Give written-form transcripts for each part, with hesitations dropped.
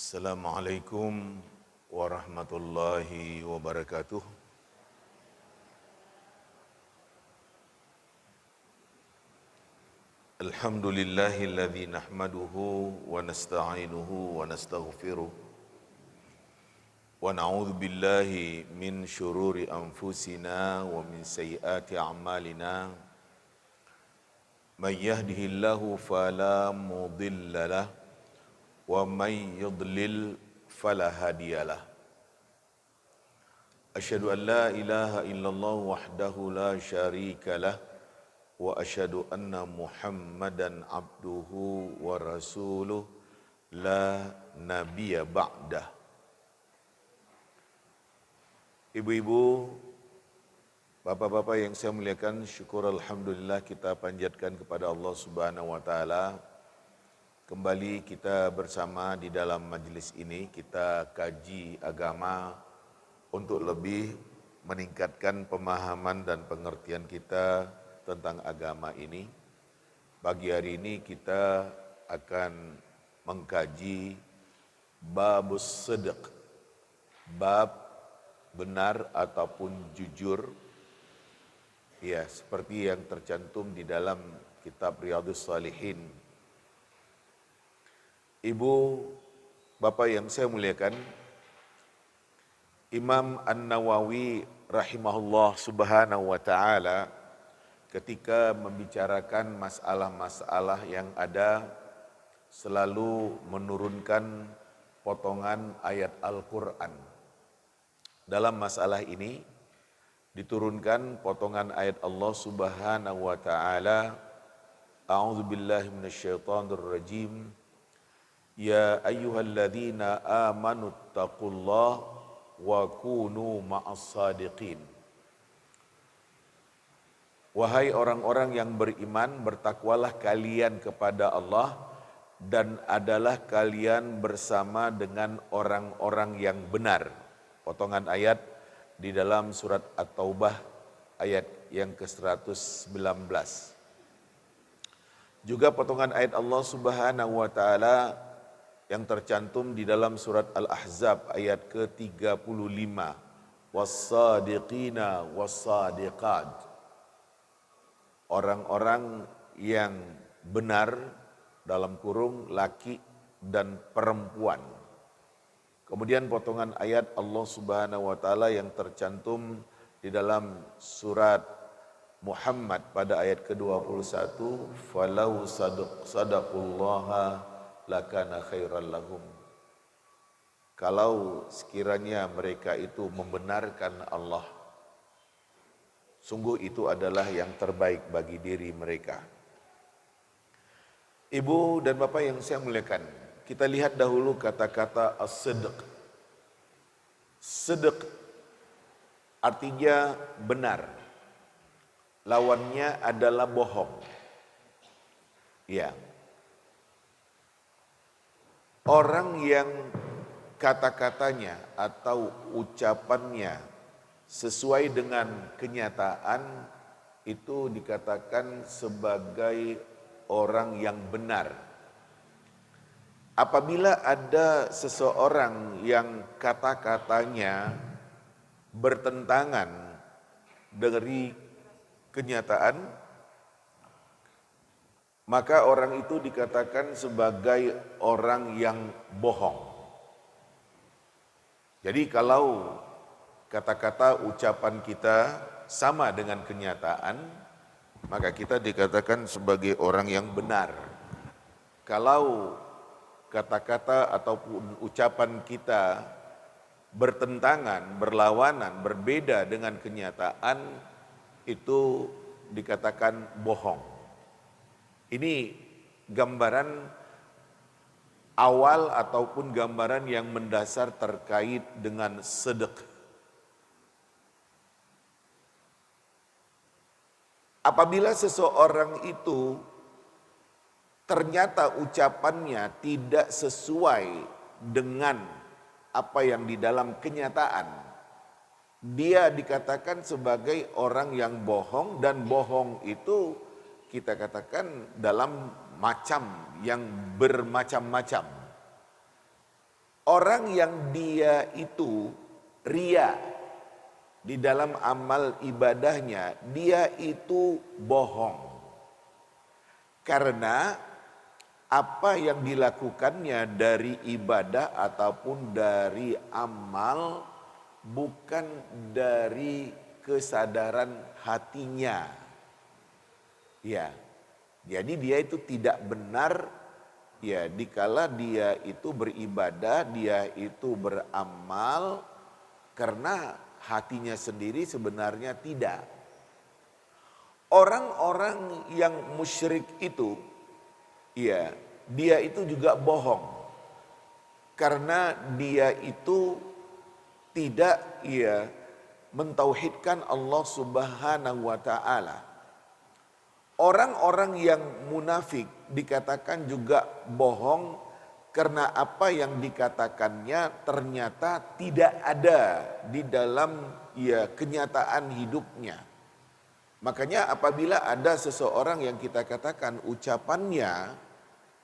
Assalamualaikum warahmatullahi wabarakatuh. Alhamdulillahilladzi nahmaduhu wa nasta'inuhu wa nastaghfiruh wa na'udzu billahi min syururi anfusina wa min sayyiati a'malina. May yahdihillahu fala mudilla lahu wa may yudlil fala hadiyalah. Asyhadu an la ilaha illallah wahdahu la syarika lah wa asyhadu anna Muhammadan abduhu wa rasuluh la nabiyya ba'dah. Ibu-ibu, bapak-bapak yang saya muliakan, syukur alhamdulillah kita panjatkan kepada Allah Subhanahu wa taala. Kembali kita bersama di dalam majelis ini, kita kaji agama untuk lebih meningkatkan pemahaman dan pengertian kita tentang agama ini. Pagi hari ini kita akan mengkaji babus sidq, bab benar ataupun jujur. Ya, seperti yang tercantum di dalam kitab Riyadhus Shalihin. Ibu, bapak yang saya muliakan, Imam An-Nawawi rahimahullah subhanahu wa ta'ala ketika membicarakan masalah-masalah yang ada selalu menurunkan potongan ayat Al-Quran. Dalam masalah ini diturunkan potongan ayat Allah subhanahu wa ta'ala, A'udzubillahi minasyaitonir rajim. Ya ayyuhalladzina amanu taqullaha wa kunu ma'as sadiqin. Wahai orang-orang yang beriman, bertakwalah kalian kepada Allah dan adalah kalian bersama dengan orang-orang yang benar. Potongan ayat di dalam surat At-Taubah ayat yang ke-119. Juga potongan ayat Allah Subhanahu wa taala yang tercantum di dalam surat Al-Ahzab ayat ke-35. Was-sadiqina was-sadiqat. Orang-orang yang benar dalam kurung laki dan perempuan. Kemudian potongan ayat Allah Subhanahu wa taala yang tercantum di dalam surat Muhammad pada ayat ke-21, falau sadaqallaha lakana khairan lahum. Kalau sekiranya mereka itu membenarkan Allah, sungguh itu adalah yang terbaik bagi diri mereka. Ibu dan bapak yang saya muliakan, kita lihat dahulu kata-kata as-sidq. Sidq artinya benar. Lawannya adalah bohong. Ya. Orang yang kata-katanya atau ucapannya sesuai dengan kenyataan itu dikatakan sebagai orang yang benar. Apabila ada seseorang yang kata-katanya bertentangan dari kenyataan, maka orang itu dikatakan sebagai orang yang bohong. Jadi kalau kata-kata ucapan kita sama dengan kenyataan, maka kita dikatakan sebagai orang yang benar. Kalau kata-kata ataupun ucapan kita bertentangan, berlawanan, berbeda dengan kenyataan, itu dikatakan bohong. Ini gambaran awal ataupun gambaran yang mendasar terkait dengan sidq. Apabila seseorang itu ternyata ucapannya tidak sesuai dengan apa yang di dalam kenyataan, dia dikatakan sebagai orang yang bohong, dan bohong itu kita katakan dalam macam yang bermacam-macam. orang yang dia itu ria di dalam amal ibadahnya, dia itu bohong. Karena apa yang dilakukannya dari ibadah ataupun dari amal bukan dari kesadaran hatinya. Ya, jadi dia itu tidak benar ya dikala dia itu beribadah, dia itu beramal karena hatinya sendiri sebenarnya tidak. Orang-orang yang musyrik itu ya, dia itu juga bohong. Karena dia itu tidak ya mentauhidkan Allah Subhanahu wa taala. Orang-orang yang munafik dikatakan juga bohong karena apa yang dikatakannya ternyata tidak ada di dalam ya kenyataan hidupnya. Makanya apabila ada seseorang yang kita katakan ucapannya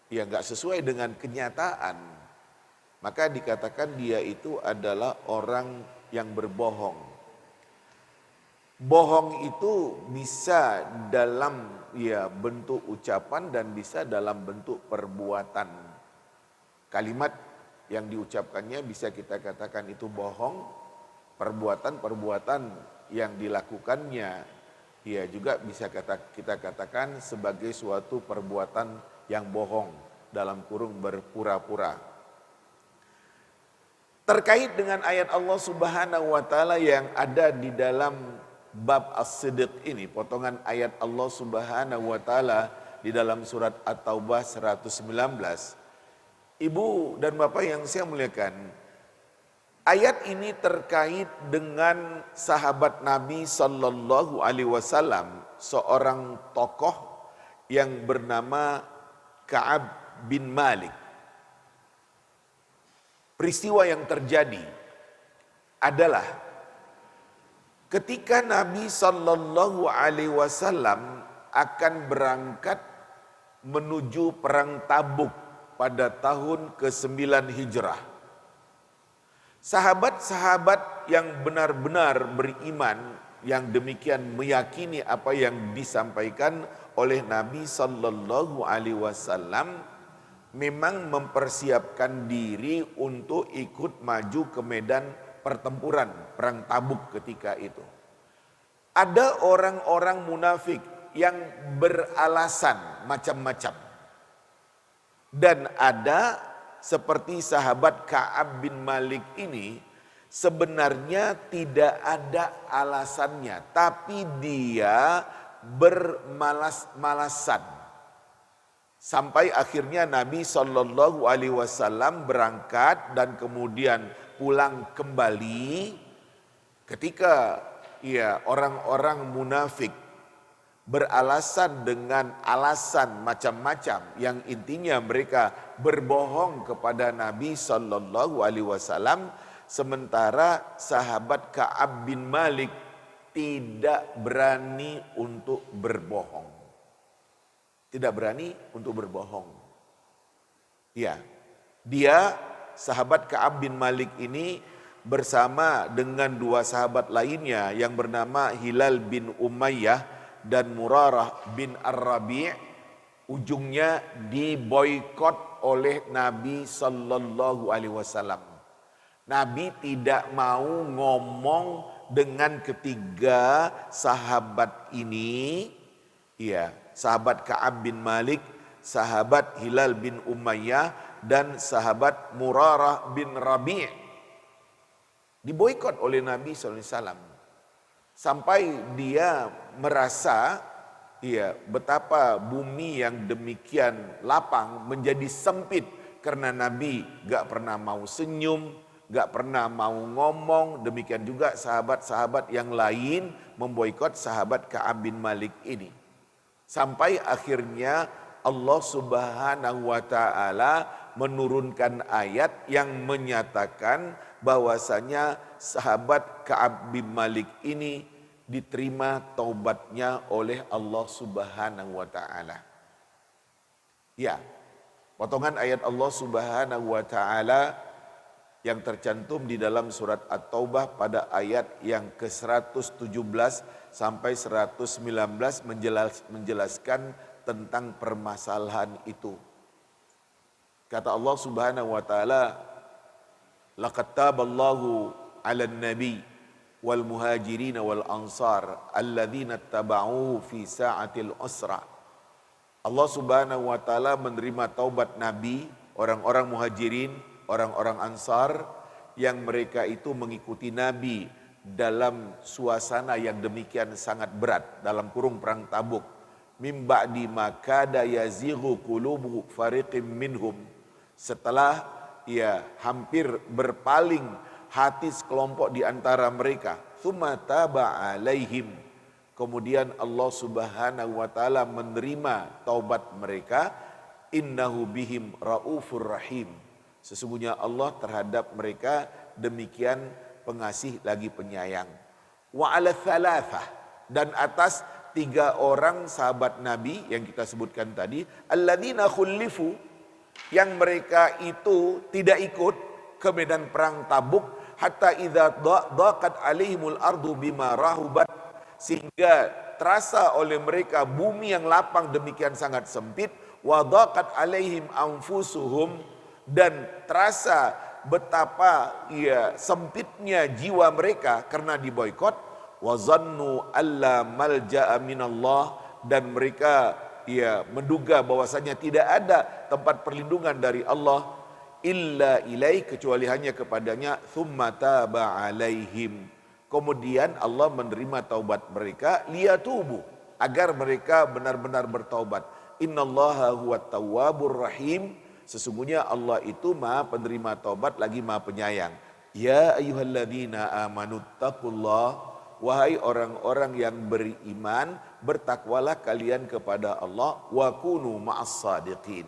ya nggak sesuai dengan kenyataan, maka dikatakan dia itu adalah orang yang berbohong. Bohong itu bisa dalam ya bentuk ucapan dan bisa dalam bentuk perbuatan. Kalimat yang diucapkannya bisa kita katakan itu bohong, perbuatan-perbuatan yang dilakukannya ya juga bisa kita katakan sebagai suatu perbuatan yang bohong, dalam kurung berpura-pura. Terkait dengan ayat Allah Subhanahu wa taala yang ada di dalam bab As-Siddiq ini, potongan ayat Allah Subhanahu wa taala di dalam surat At-Taubah 119. Ibu dan Bapak yang saya muliakan, ayat ini terkait dengan sahabat Nabi sallallahu alaihi wasallam, seorang tokoh yang bernama Ka'ab bin Malik. Peristiwa yang terjadi adalah ketika Nabi sallallahu alaihi wasallam akan berangkat menuju perang Tabuk pada tahun ke-9 Hijrah. Sahabat-sahabat yang benar-benar beriman, yang demikian meyakini apa yang disampaikan oleh Nabi sallallahu alaihi wasallam memang mempersiapkan diri untuk ikut maju ke medan pertempuran perang Tabuk ketika itu. Ada orang-orang munafik yang beralasan macam-macam. Dan ada seperti sahabat Ka'ab bin Malik ini sebenarnya tidak ada alasannya, tapi dia bermalas-malasan. Sampai akhirnya Nabi Shallallahu Alaihi Wasallam berangkat dan kemudian pulang kembali ketika ya orang-orang munafik beralasan dengan alasan macam-macam yang intinya mereka berbohong kepada Nabi Shallallahu Alaihi Wasallam, sementara sahabat Ka'ab bin Malik tidak berani untuk berbohong. Tidak berani untuk berbohong. Ya, dia sahabat Ka'ab bin Malik ini bersama dengan dua sahabat lainnya yang bernama Hilal bin Umayyah dan Murarah bin Ar-Rabi', ujungnya diboikot oleh Nabi Sallallahu Alaihi Wasallam. Nabi tidak mau ngomong dengan ketiga sahabat ini, ya, sahabat Ka'ab bin Malik, sahabat Hilal bin Umayyah, dan sahabat Murarah bin Rabi'. Diboikot oleh Nabi SAW. Sampai dia merasa ya betapa bumi yang demikian lapang menjadi sempit karena Nabi gak pernah mau senyum, gak pernah mau ngomong. Demikian juga sahabat-sahabat yang lain memboikot sahabat Ka'ab bin Malik ini. Sampai akhirnya Allah Subhanahu wa taala menurunkan ayat yang menyatakan bahwasanya sahabat Ka'ab bin Malik ini diterima taubatnya oleh Allah Subhanahu wa taala. Ya, potongan ayat Allah Subhanahu wa taala yang tercantum di dalam surat At-Taubah pada ayat yang ke-117 sampai 119 menjelaskan tentang permasalahan itu. Kata Allah Subhanahu wa taala, laqad taballahu 'alan nabi wal muhajirin wal ansar alladzina tabauhu fi sa'atil usra. Allah Subhanahu wa taala menerima taubat nabi, orang-orang muhajirin, orang-orang ansar yang mereka itu mengikuti nabi dalam suasana yang demikian sangat berat, dalam kurung perang Tabuk. Mim ba'di ma kada yazighu qulubu fariqim minhum. Setelah hampir berpaling hati sekelompok di antara mereka, tsumma taba alaihim. Kemudian Allah Subhanahu wa taala menerima taubat mereka, innahu bihim raufur rahim. Sesungguhnya Allah terhadap mereka demikian pengasih lagi penyayang. Wa ala thalathah, dan atas 3 orang sahabat Nabi yang kita sebutkan tadi, alladzina khulifu, yang mereka itu tidak ikut ke medan perang Tabuk, hatta idza daqat alaihimul ardu bima rahubat, sehingga terasa oleh mereka bumi yang lapang demikian sangat sempit, wa daqat alaihim anfusuhum, dan terasa betapa sempitnya jiwa mereka karena diboikot, wa zannu alla malja'a minallah, dan mereka menduga bahwasanya tidak ada tempat perlindungan dari Allah illa ilaih, kecuali hanya kepadanya, tsumma taba alaihim. Kemudian Allah menerima taubat mereka, liyatubu, agar mereka benar-benar bertaubat. Innallaha huwat tawwabur rahim, sesungguhnya Allah itu Maha penerima taubat lagi Maha penyayang. Ya ayyuhalladzina amanu taqullah, wahai orang-orang yang beriman, bertakwalah kalian kepada Allah, wa kunu ma'as sadiqin.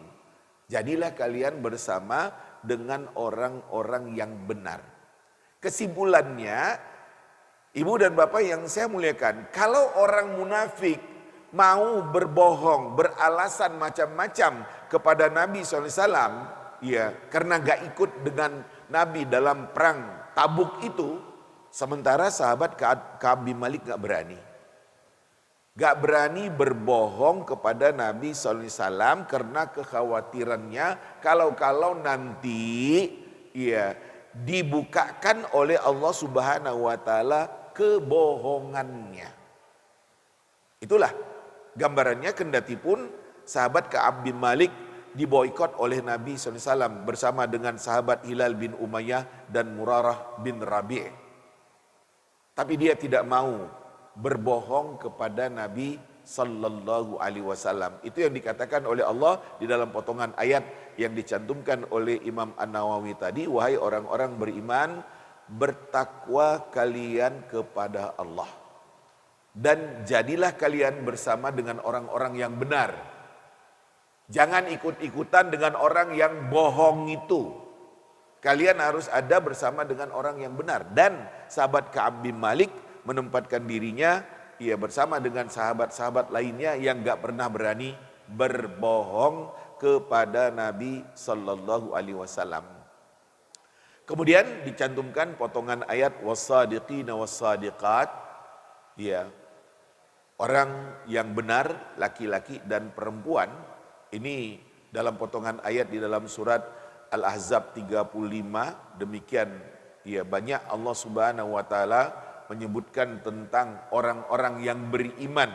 Jadilah kalian bersama dengan orang-orang yang benar. Kesimpulannya, Ibu dan Bapak yang saya muliakan, kalau orang munafik mau berbohong, beralasan macam-macam kepada Nabi SAW, karena gak ikut dengan Nabi dalam perang Tabuk itu, sementara sahabat Ka'ab bin Malik gak berani. Gak berani berbohong kepada Nabi SAW karena kekhawatirannya kalau nanti dibukakan oleh Allah Subhanahu wa taala kebohongannya. Itulah gambarannya, kendati pun sahabat Ka'ab bin Malik diboikot oleh Nabi SAW bersama dengan sahabat Hilal bin Umayyah dan Murarah bin Rabi'. Tapi dia tidak mau berbohong kepada Nabi Sallallahu Alaihi Wasallam. Itu yang dikatakan oleh Allah di dalam potongan ayat yang dicantumkan oleh Imam An-Nawawi tadi. Wahai orang-orang beriman, bertakwa kalian kepada Allah, dan jadilah kalian bersama dengan orang-orang yang benar. Jangan ikut-ikutan dengan orang yang bohong itu. Kalian harus ada bersama dengan orang yang benar. Dan sahabat Ka'ab bin Malik menempatkan dirinya bersama dengan sahabat-sahabat lainnya yang gak pernah berani berbohong kepada Nabi Sallallahu Alaihi Wasallam. Kemudian dicantumkan potongan ayat was-sadiqina was-sadiqat, orang yang benar, laki-laki dan perempuan. Ini dalam potongan ayat di dalam surat Al-Ahzab 35, demikian banyak Allah Subhanahu wa taala menyebutkan tentang orang-orang yang beriman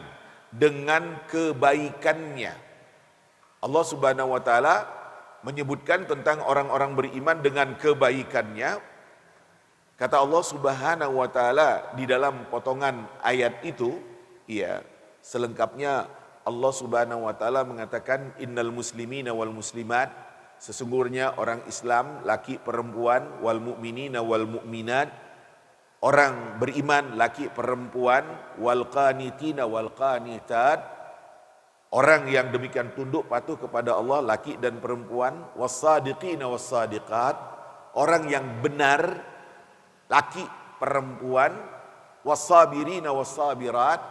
dengan kebaikannya. Allah Subhanahu wa taala menyebutkan tentang orang-orang beriman dengan kebaikannya. Kata Allah Subhanahu wa taala di dalam potongan ayat itu, selengkapnya Allah Subhanahu wa taala mengatakan, innal muslimina wal muslimat, sesungguhnya orang Islam laki perempuan, wal mu'minina wal mu'minat, orang beriman laki perempuan, wal qanitina wal qanitat, orang yang demikian tunduk patuh kepada Allah laki dan perempuan, wassadiqina wassadiqat, orang yang benar laki perempuan, wassabirina wassabirat,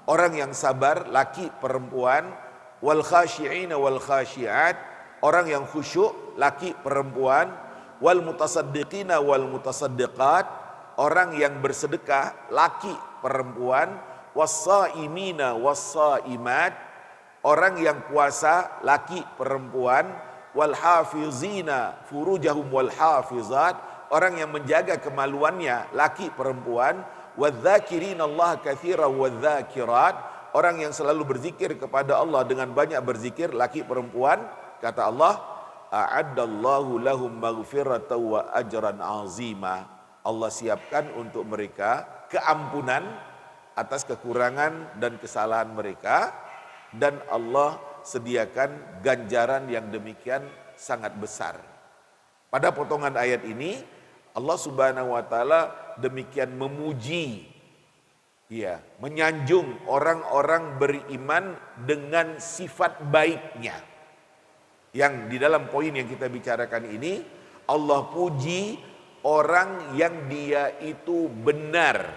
orang yang sabar laki perempuan, wal khashi'ina wal khashi'at, orang yang khusyuk laki perempuan, wal mutasaddiqina wal mutasaddiqat, orang yang bersedekah laki perempuan, was-shaimina was-shaimat, orang yang puasa laki perempuan, wal hafizina furujahum wal hafizat, orang yang menjaga kemaluannya laki perempuan, wadzakirin Allah katsiran wadzakirat, orang yang selalu berzikir kepada Allah dengan banyak berzikir laki perempuan. Kata Allah, a'addallahu lahum maghfiratan wa ajran azima. Allah siapkan untuk mereka keampunan atas kekurangan dan kesalahan mereka, dan Allah sediakan ganjaran yang demikian sangat besar. Pada potongan ayat ini Allah Subhanahu wa taala demikian memuji, ya, menyanjung orang-orang beriman dengan sifat baiknya. Yang di dalam poin yang kita bicarakan ini, Allah puji orang yang dia itu benar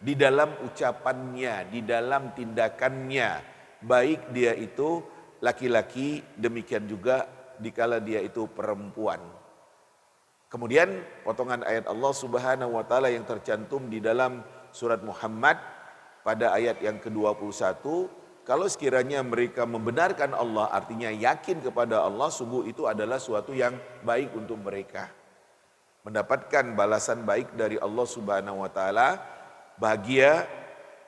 di dalam ucapannya, di dalam tindakannya, baik dia itu laki-laki, demikian juga dikala dia itu perempuan. Kemudian potongan ayat Allah Subhanahu wa taala yang tercantum di dalam surat Muhammad pada ayat yang ke-21, kalau sekiranya mereka membenarkan Allah, artinya yakin kepada Allah, sungguh itu adalah suatu yang baik untuk mereka. Mendapatkan balasan baik dari Allah Subhanahu wa taala, bahagia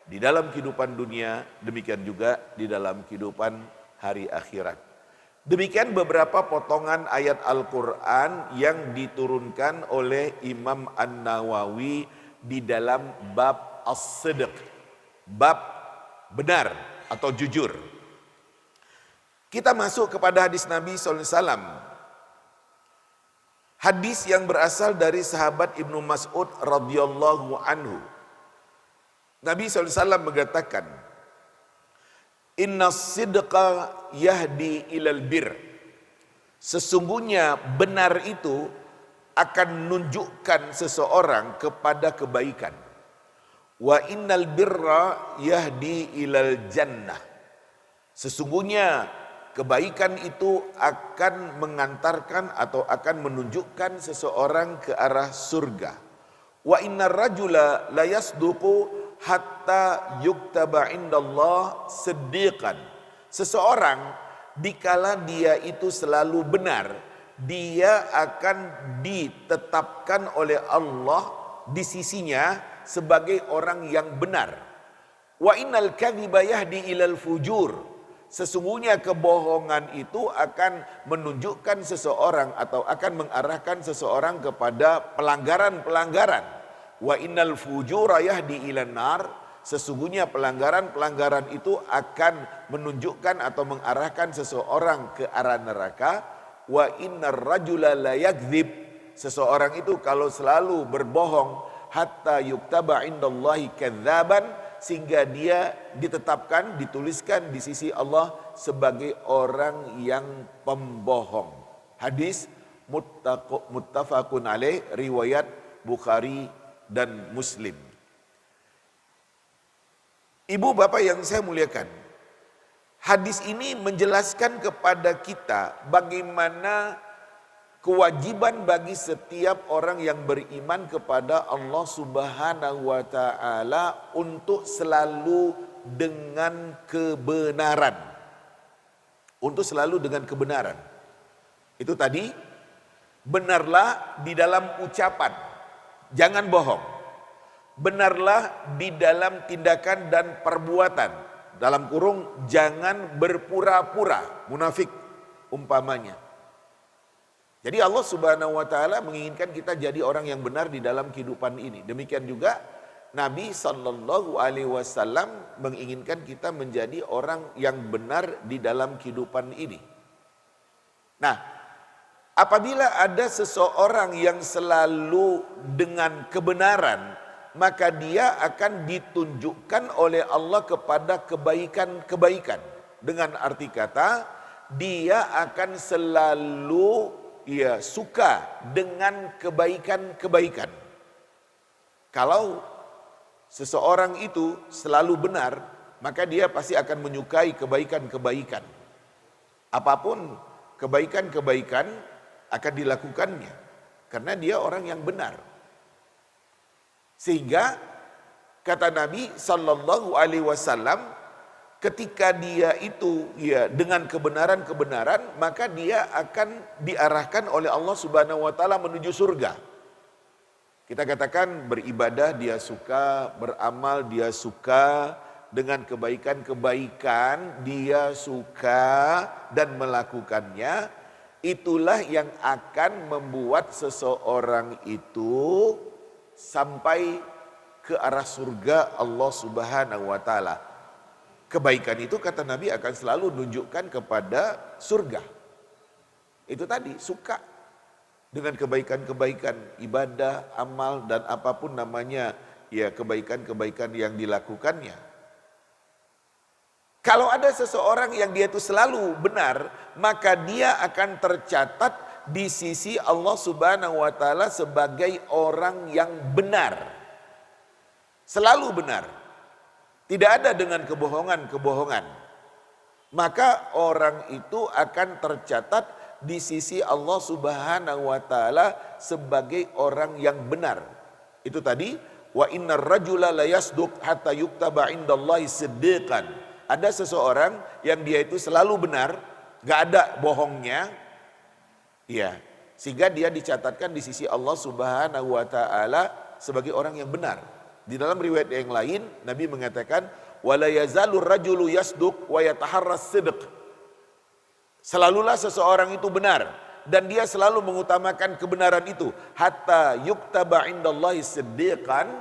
di dalam kehidupan dunia, demikian juga di dalam kehidupan hari akhirat. Demikian beberapa potongan ayat Al-Quran yang diturunkan oleh Imam An-Nawawi di dalam bab as-sidq, bab benar atau jujur. Kita masuk kepada hadis Nabi SAW. Hadis yang berasal dari sahabat Ibnu Mas'ud radhiyallahu anhu. Nabi SAW mengatakan, Inna sidqa yahdi ilal bir. Sesungguhnya benar itu akan menunjukkan seseorang kepada kebaikan. Wa innal birra yahdi ilal jannah. Sesungguhnya kebaikan itu akan mengantarkan atau akan menunjukkan seseorang ke arah surga. Wa innar rajula la yasduqu hatta yuktaba indallah siddiqan. Seseorang dikala dia itu selalu benar, dia akan ditetapkan oleh Allah di sisinya sebagai orang yang benar. Wa innal kadhiba yahdi ilal fujur. Sesungguhnya kebohongan itu akan menunjukkan seseorang atau akan mengarahkan seseorang kepada pelanggaran-pelanggaran. Wa innal fujura yahdi ilan nar. Sesungguhnya pelanggaran-pelanggaran itu akan menunjukkan atau mengarahkan seseorang ke arah neraka. Wa innar rajula la yakdzib. Seseorang itu kalau selalu berbohong, hatta yuktaba indallahi kadzaban, sehingga dia ditetapkan, dituliskan di sisi Allah sebagai orang yang pembohong. Hadis muttafaqun alaih, riwayat Bukhari dan Muslim. Ibu bapak yang saya muliakan, hadis ini menjelaskan kepada kita bagaimana kewajiban bagi setiap orang yang beriman kepada Allah Subhanahu wa taala untuk selalu dengan kebenaran. Untuk selalu dengan kebenaran. Itu tadi, benarlah di dalam ucapan, jangan bohong. Benarlah di dalam tindakan dan perbuatan. Dalam kurung, jangan berpura-pura, munafik umpamanya. Jadi Allah Subhanahu wa taala menginginkan kita jadi orang yang benar di dalam kehidupan ini. Demikian juga Nabi sallallahu alaihi wasallam menginginkan kita menjadi orang yang benar di dalam kehidupan ini. Nah, apabila ada seseorang yang selalu dengan kebenaran, maka dia akan ditunjukkan oleh Allah kepada kebaikan-kebaikan. Dengan arti kata, dia akan selalu suka dengan kebaikan-kebaikan. Kalau seseorang itu selalu benar, maka dia pasti akan menyukai kebaikan-kebaikan. Apapun kebaikan-kebaikan akan dilakukannya. karena dia orang yang benar. Sehingga kata Nabi Sallallahu Alaihi Wasallam, ketika dia itu ya dengan kebenaran-kebenaran, maka dia akan diarahkan oleh Allah Subhanahu Wa Taala menuju surga. Kita katakan beribadah dia suka, beramal dia suka, dengan kebaikan-kebaikan dia suka dan melakukannya, itulah yang akan membuat seseorang itu sampai ke arah surga Allah Subhanahu wa taala. Kebaikan itu kata Nabi akan selalu menunjukkan kepada surga. Itu tadi, suka dengan kebaikan-kebaikan, ibadah, amal dan apapun namanya ya kebaikan-kebaikan yang dilakukannya. Kalau ada seseorang yang dia itu selalu benar, maka dia akan tercatat di sisi Allah Subhanahu wa taala sebagai orang yang benar. Selalu benar. Tidak ada dengan kebohongan-kebohongan. Maka orang itu akan tercatat di sisi Allah Subhanahu wa taala sebagai orang yang benar. Itu tadi, wa innar rajula la yasduq hatta yuktaba indallahi siddiqan. Ada seseorang yang dia itu selalu benar, gak ada bohongnya, ya, sehingga dia dicatatkan di sisi Allah Subhanahu wa taala sebagai orang yang benar. Di dalam riwayat yang lain Nabi mengatakan wala yazalur rajulu yasduq wa yataharras sidq. Selalulah seseorang itu benar dan dia selalu mengutamakan kebenaran itu hatta yuktaba indallahi siddiqan,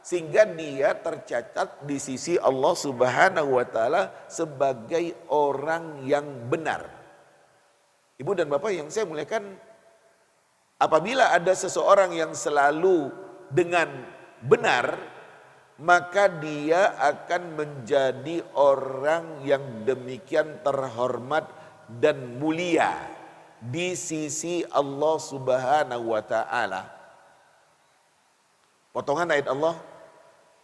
sehingga dia tercatat di sisi Allah Subhanahu wa taala sebagai orang yang benar. Ibu dan Bapak yang saya muliakan, apabila ada seseorang yang selalu dengan benar, maka dia akan menjadi orang yang demikian terhormat dan mulia di sisi Allah Subhanahu wa taala. Potongan ayat Allah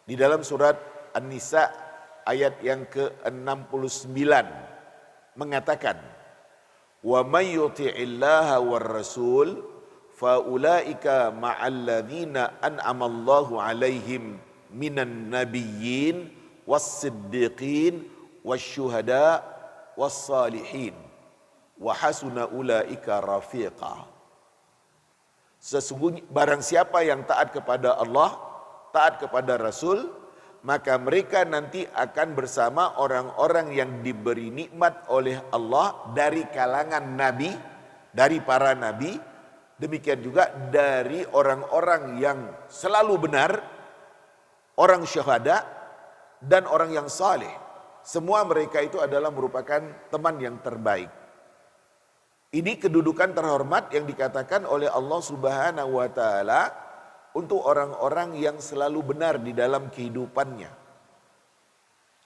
di dalam surat An-Nisa ayat yang ke-69 mengatakan, "Wa may yuti'illaha war rasul fa ulaika ma'al ladzina an'ama Allahu 'alaihim minan nabiyyin was-siddiqin wasyuhada was-salihin wa hasuna ulaika rafiqa." Sesungguhnya barang siapa yang taat kepada Allah, taat kepada Rasul, maka mereka nanti akan bersama orang-orang yang diberi nikmat oleh Allah dari kalangan nabi, dari para nabi, demikian juga dari orang-orang yang selalu benar, orang syuhada dan orang yang saleh. Semua mereka itu adalah merupakan teman yang terbaik. Ini kedudukan terhormat yang dikatakan oleh Allah Subhanahu wa taala untuk orang-orang yang selalu benar di dalam kehidupannya.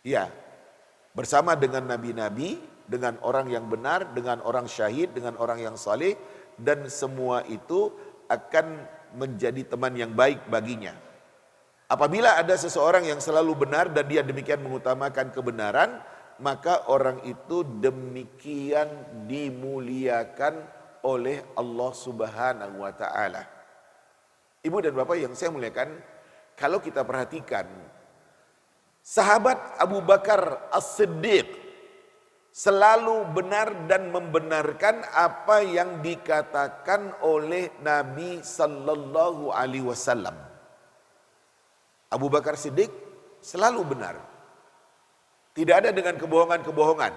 Ya, bersama dengan nabi-nabi, dengan orang yang benar, dengan orang syahid, dengan orang yang saleh, dan semua itu akan menjadi teman yang baik baginya. Apabila ada seseorang yang selalu benar dan dia demikian mengutamakan kebenaran, maka orang itu demikian dimuliakan oleh Allah Subhanahu wa taala. Ibu dan Bapak yang saya muliakan, kalau kita perhatikan sahabat Abu Bakar As-Siddiq selalu benar dan membenarkan apa yang dikatakan oleh Nabi sallallahu alaihi wasallam. Abu Bakar Siddiq selalu benar. Tidak ada dengan kebohongan-kebohongan.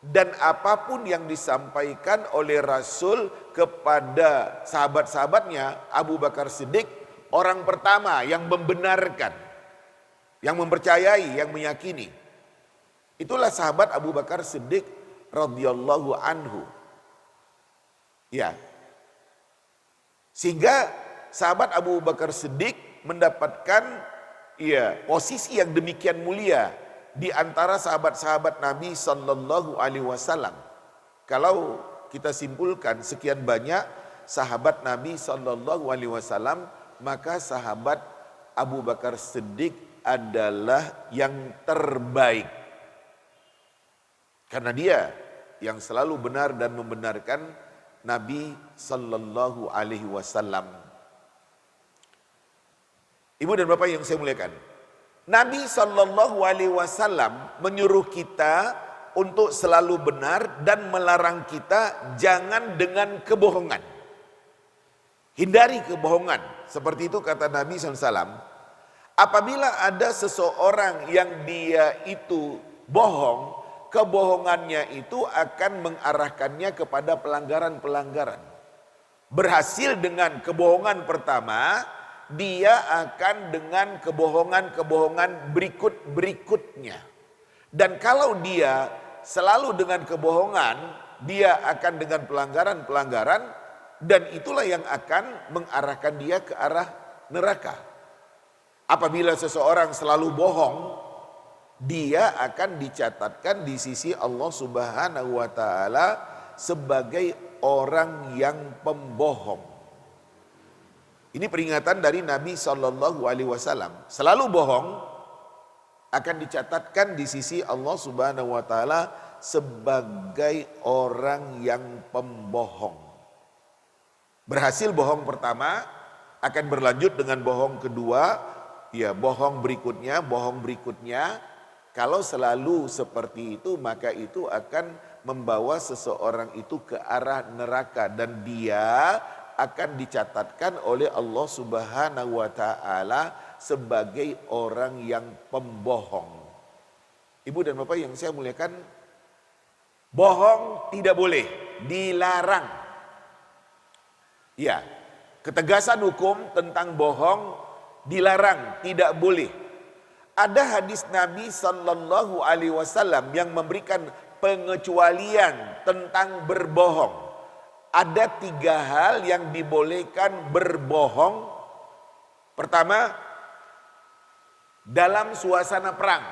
Dan apapun yang disampaikan oleh Rasul kepada sahabat-sahabatnya, Abu Bakar Siddiq orang pertama yang membenarkan, yang mempercayai, yang meyakini. Itulah sahabat Abu Bakar Siddiq radhiyallahu anhu. Ya. Sehingga sahabat Abu Bakar Siddiq mendapatkan posisi yang demikian mulia di antara sahabat-sahabat Nabi sallallahu alaihi wasallam. Kalau kita simpulkan sekian banyak sahabat Nabi sallallahu alaihi wasallam, maka sahabat Abu Bakar Siddiq adalah yang terbaik. Karena dia yang selalu benar dan membenarkan Nabi sallallahu alaihi wasallam. Ibu dan Bapak yang saya muliakan, Nabi sallallahu alaihi wasallam menyuruh kita untuk selalu benar dan melarang kita jangan dengan kebohongan. Hindari kebohongan. Seperti itu kata Nabi SAW. Apabila ada seseorang yang dia itu bohong, kebohongannya itu akan mengarahkannya kepada pelanggaran-pelanggaran. Berhasil dengan kebohongan pertama, dia akan dengan kebohongan-kebohongan berikut-berikutnya. Dan kalau dia selalu dengan kebohongan, dia akan dengan pelanggaran-pelanggaran, dan itulah yang akan mengarahkan dia ke arah neraka. Apabila seseorang selalu bohong, dia akan dicatatkan di sisi Allah Subhanahu wa taala sebagai orang yang pembohong. Ini peringatan dari Nabi sallallahu alaihi wasallam. Selalu bohong akan dicatatkan di sisi Allah Subhanahu wa taala sebagai orang yang pembohong. Berhasil bohong pertama, akan berlanjut dengan bohong kedua, ya bohong berikutnya, bohong berikutnya. Kalau selalu seperti itu, maka itu akan membawa seseorang itu ke arah neraka dan dia akan dicatatkan oleh Allah Subhanahu wa taala sebagai orang yang pembohong. Ibu dan Bapak yang saya muliakan, bohong tidak boleh, dilarang. Ya, ketegasan hukum tentang bohong dilarang, tidak boleh. Ada hadis Nabi sallallahu alaihi wasallam yang memberikan pengecualian tentang berbohong. Ada 3 hal yang dibolehkan berbohong. Pertama, dalam suasana perang.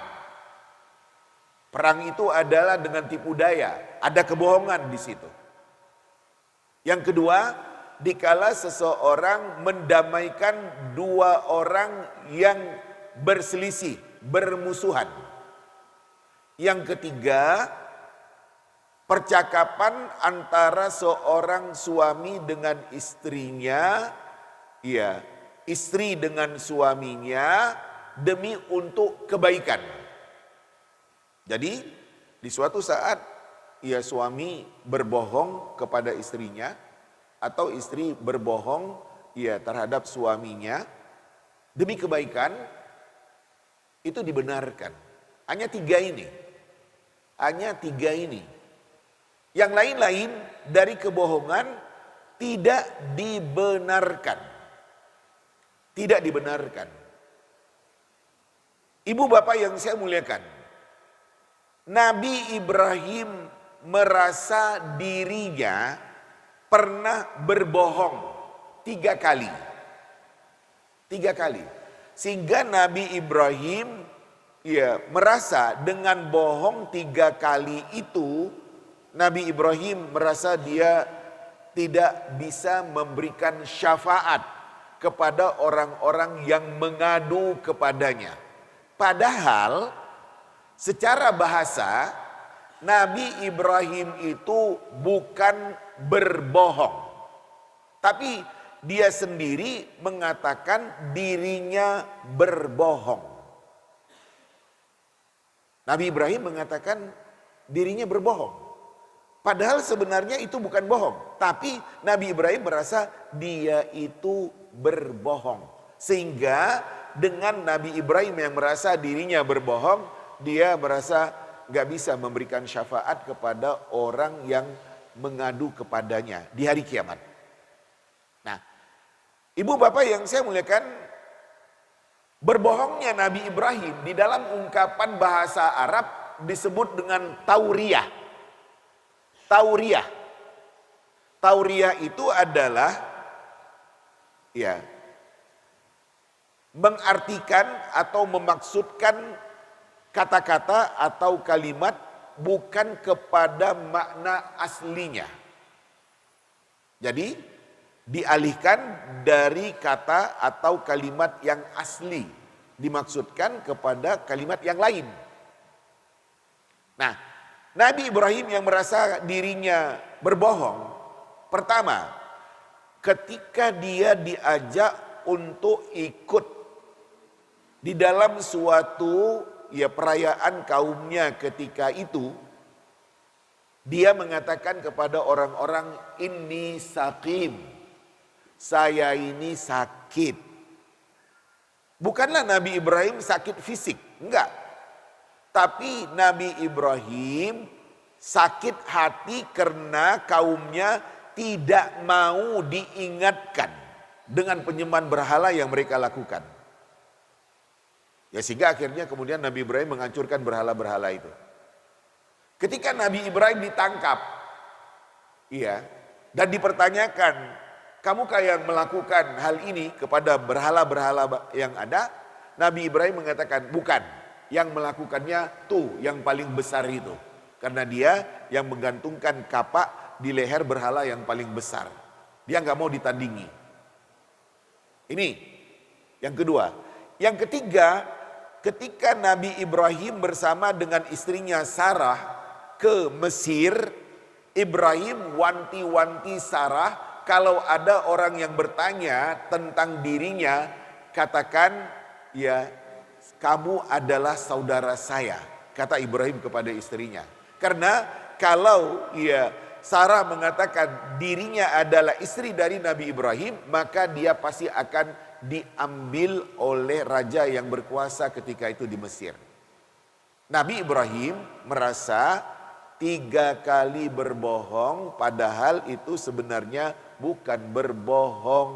Perang itu adalah dengan tipu daya, ada kebohongan di situ. Yang kedua, dikala seseorang mendamaikan 2 orang yang berselisih, bermusuhan. Yang ketiga, percakapan antara seorang suami dengan istrinya, ya, istri dengan suaminya demi untuk kebaikan. Jadi, di suatu saat ya suami berbohong kepada istrinya atau istri berbohong ya terhadap suaminya demi kebaikan, itu dibenarkan. Hanya 3 ini. Hanya 3 ini. Yang lain-lain dari kebohongan tidak dibenarkan. Tidak dibenarkan. Ibu bapak yang saya muliakan, Nabi Ibrahim merasa dirinya pernah berbohong 3 kali. 3 kali. Sehingga Nabi Ibrahim ya merasa dengan bohong 3 kali itu, Nabi Ibrahim merasa dia tidak bisa memberikan syafaat kepada orang-orang yang mengadu kepadanya. Padahal secara bahasa Nabi Ibrahim itu bukan berbohong. Tapi dia sendiri mengatakan dirinya berbohong. Nabi Ibrahim mengatakan dirinya berbohong. Padahal sebenarnya itu bukan bohong. Tapi Nabi Ibrahim merasa dia itu berbohong. Sehingga dengan Nabi Ibrahim yang merasa dirinya berbohong, dia merasa gak bisa memberikan syafaat kepada orang yang mengadu kepadanya di hari kiamat. Nah, ibu bapak yang saya muliakan, berbohongnya Nabi Ibrahim di dalam ungkapan bahasa Arab disebut dengan tauriyah. Tauriyah. Tauriyah itu adalah ya mengartikan atau memaksudkan kata-kata atau kalimat bukan kepada makna aslinya. Jadi dialihkan dari kata atau kalimat yang asli, dimaksudkan kepada kalimat yang lain. Nah, Nabi Ibrahim yang merasa dirinya berbohong Pertama, ketika dia diajak untuk ikut di dalam suatu perayaan kaumnya ketika itu, dia mengatakan kepada orang-orang, ini saqim, saya ini sakit. Bukanlah Nabi Ibrahim sakit fisik, enggak. Tapi Nabi Ibrahim sakit hati karena kaumnya tidak mau diingatkan dengan penyembahan berhala yang mereka lakukan. Ya sehingga akhirnya kemudian Nabi Ibrahim menghancurkan berhala-berhala itu. Ketika Nabi Ibrahim ditangkap, dan dipertanyakan, kamukah yang melakukan hal ini kepada berhala-berhala yang ada? Nabi Ibrahim mengatakan, bukan, yang melakukannya tuh yang paling besar itu. Karena dia yang menggantungkan kapak di leher berhala yang paling besar. Dia nggak mau ditandingi. Ini yang kedua. Yang ketiga, ketika Nabi Ibrahim bersama dengan istrinya Sarah ke Mesir, Ibrahim wanti-wanti Sarah, kalau ada orang yang bertanya tentang dirinya, katakan, ya kamu adalah saudara saya, kata Ibrahim kepada istrinya. Karena kalau Sarah mengatakan dirinya adalah istri dari Nabi Ibrahim, maka dia pasti akan diambil oleh raja yang berkuasa ketika itu di Mesir. Nabi Ibrahim merasa 3 kali berbohong, padahal itu sebenarnya bukan berbohong.